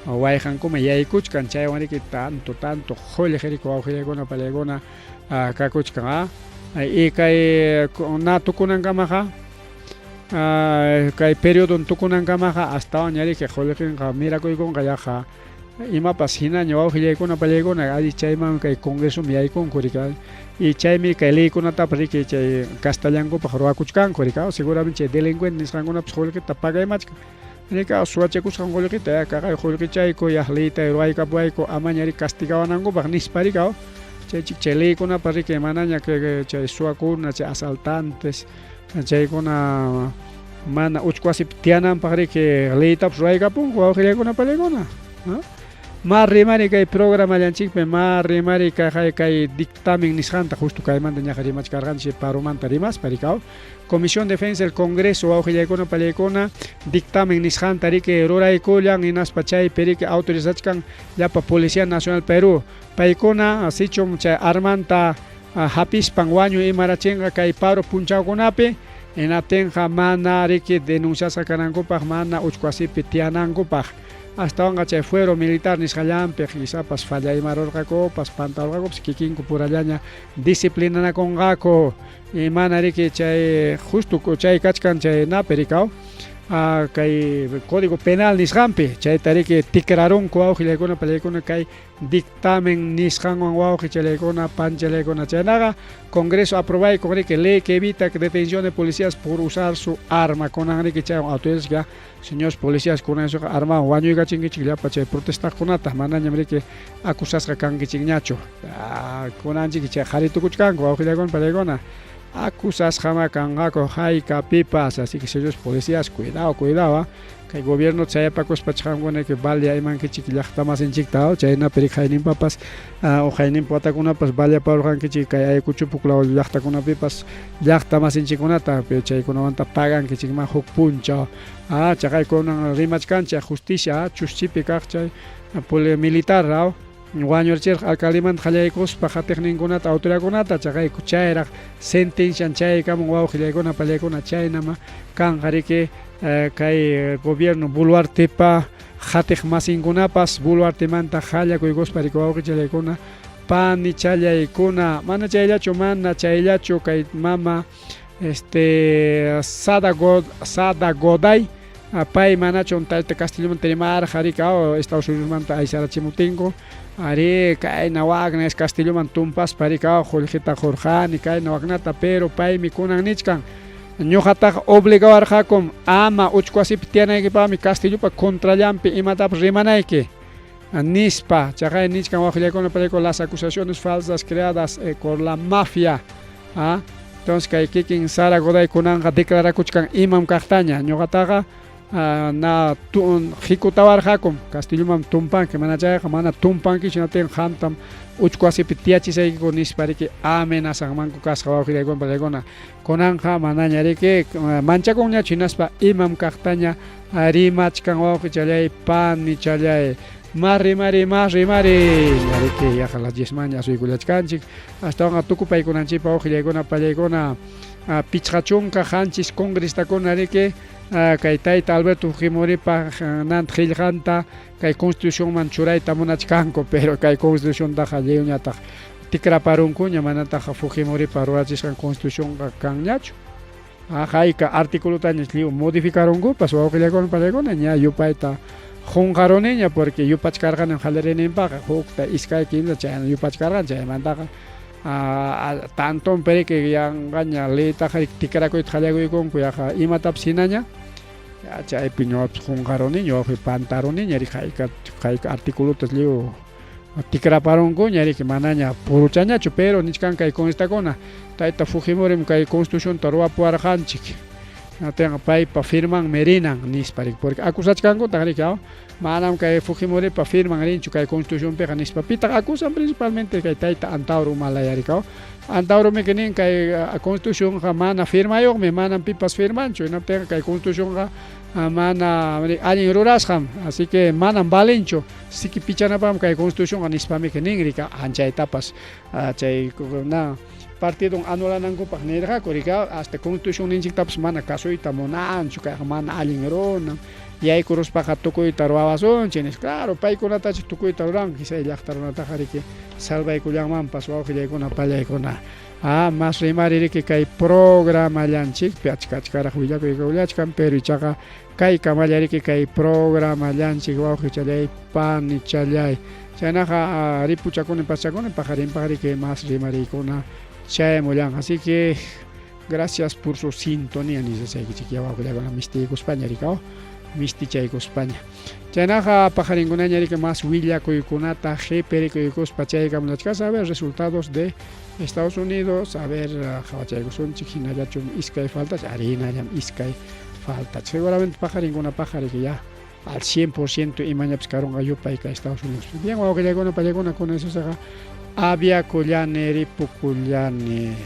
wayqankuma yaykuchkan chaywan riki tanto qullqi riki wawqillaykuna palaykuna kakuchkan y kay tukunankamaqa kay periodo tukunankamaqa astawan riki qullqinqa mirakuykunqa yaqa imapas hinaña wawqillaykuna palaykuna alli chayman kay congreso yaykunku riki y chaymi kay leykunatapas riki chay castellankupaq ruwakuchkanku riki seguramente chay delincuente nisqankunapas qullqita pagaymachkan rika suwachakusqan qullqita kaqay qullqichayku leyta ruwaykapuwayku amaña riki castigawanankupaq nispa rika chaychik chay leykunapas riki manaña chay suwakuna chay asaltantes chaykuna mana uchku wasipi tiyananpaq riki leytapas ruwaykapunku wawqillaykuna palaykuna mas rimari kay programa llanchikpi mas rimari kay dictamen nisqanta justo kaymanta ñaqa rimachkarqanchik parumanta rimaspa rika Comisión de Defensa del Congreso wawqillaykuna palaykuna dictamen nisqanta riki ruraykullan hinaspa chaypi riki autorizachkan llapa Policía Nacional Perú paykuna sichun chay armanta hapispan wañu imarachinqa kay paro punchawkunapi hinatinqa mana riki denunciasqa kanankupaq mana uchku wasipi tiyanankupaq astawan chay fuero militar nisqallanpi qisapas fallaymarurqakupas pantarurqakupas kikinku purallaña disciplinanakunqaku y mana riki chay justo chay kachkan chay napi rikaw kay código penal nisqanpi chaytariki tikraronku wawqillaykuna pallaykuna kay dictamen nisqanwan wawqi chaylaykuna panchalaykuna chaynaqa Congreso aprobay ley que evita que detención de policías por usar su arma kunanriki chay autoridades que señores policías kunan su arma wañuykachinkichik llapa chay protestaqkunata manañamriki acusasqa kankichik ñachu kunanchik chay qharitukuchkanku wawqillaykuna pallaykuna acusas jamás kangaco jaika pipas, así que señores policías cuidado que el gobierno se haya pacos pachangone que vale iman que chiquillachta más en chictao chayna pero jainin papas o jainin pota kuna pas vale para que chica hay cucho pukla yachta kuna pipas yachta más en chiconata pero chay kuna vanta pagan que chiquima huk puncha chakay con rimach cancha justicia chuschipi kachay pole militar rao Guañorcher alcaliman jayaykos pajatek ningunata autoridadkunata chaqay kuchayraq sentencian chay kamun wawqillaykuna pallaykuna chaynama kan qariki kay gobierno Boluartepa hatek masinkunapas Boluartemanta hallakuykospa riki wawqillaykuna pani challaykuna mana chayllachu kay mama Sada Goday pay manachon talta Castillo Terimar jarika Estados Unidos manta aysarachimutinko Ari kay nawagna es Castillo Mantumpas parika Jorgita Jorjani kay nawagnata pero pay mikunan nichkan ñuqataqa obligawarqakum ama uchkuasip tiyanaykipa Castillo pa contrallampi imatapas rimanayki nispa chaqay nichkan wawqillaykuna pallaykuna las acusaciones falsas creadas por la mafia entonces kay kikin Sara Goday kunanqa declarakuchkan imam kaqtaña ñuqataqa na jikutawarqakum Castilloman tumpanki mana chayqa mana tumpanki chinatin hantam uchkuasipi tiyachisaykiku nispariki amenazanmanku kasqa wawqillaykuna pallaykuna kunanqa manañariki manchakunñachu hinaspa imam kaqtaña rimachkan wawqi challay pani challay más rimari yariki yaqa las 10 maña asuykullachkanchik astawan tukupaykunanchikpa wawqillaykuna pallaykuna pichqachunqa hanchis congrestakuna riki kay tayta Alberto Fujimoripa nanta qillqanta kay constitucionman churayta munachkanku pero kay constituciontaqa lliwñataq tikraparunkuña manataqa Fujimoripa rurachishqan constitucionqa kanñachu hayka articulutaña lliw modificarunkupas wawqillaykuna pallaykuna ña yupayta qunqaruniña porque yupachkarqanin qallarinimpaqa hukta iskay kimsa chayna yupachkarqan chaymantaqa tanton periki yanqaña leytaqa tikrakuyta qallaykunku yaqa imatapas hinaña chaypi ñuqapas qunqaruniña wawqi pantaruniña ri hayka articulutas lliw tikraparunkuña riki manaña puruchañachu pero nichkan kay constitucionkuna tayta Fujimorim kay constitucionta ruwapuwarqanchik tenga paypa firman merinan nisparik porque acusachkankuta riki manam kay Fujimoripa firman rinchu kay constitucionpiqa nispa pitaq acusan principalmente kay tayta Antauro Humalaya riki Antauro mikinin kay constitucionqa mana firmayuqmi manan pipas firmanchu hinaptiqa kay constitucionqa mana allin rurasqam así que manan valinchu siki pichanapam kay constitucionqa nispami kinin riki anchaytapas chay partido anulanankupak nirqaku riki hasta constitución ninchiktapas mana kasuyta munanchu kayqa mana allin runan yaykuruspaqa tukuyta ruwawasunchik claro paykunatachi tukuyta ruran kisay llaqta runataqa riki salvaykullanmanpas wawqillaykuna pallaykuna mas rimari riki kay programallanchikpi achkaraq willakuykan pero ichaqa kay kamallariki kay programallanchik wawqi challay pani challay chaynaqa ripuchakuni paschakunipaqa rinpaq riki mas rimariykuna chaymullan así que gracias por su sintonía nisasaykichik wawqillaykuna mistiykuspaña riki mistichaykuspaña chaynaqa pajarinkunaña riki mas willakuykunata qhiperikuykuspa chaykamulachkasa a ver resultados de Estados Unidos a ver qhawachaykusunchik hinallachun iskay faltas harinallam iskay falta seguramente pajarinkunapaqa riki ya al 100% imañapas karunqa yupayka Estados Unidos bien wawqillaykuna pallaykuna kuna isusqa aviakullani ripukullani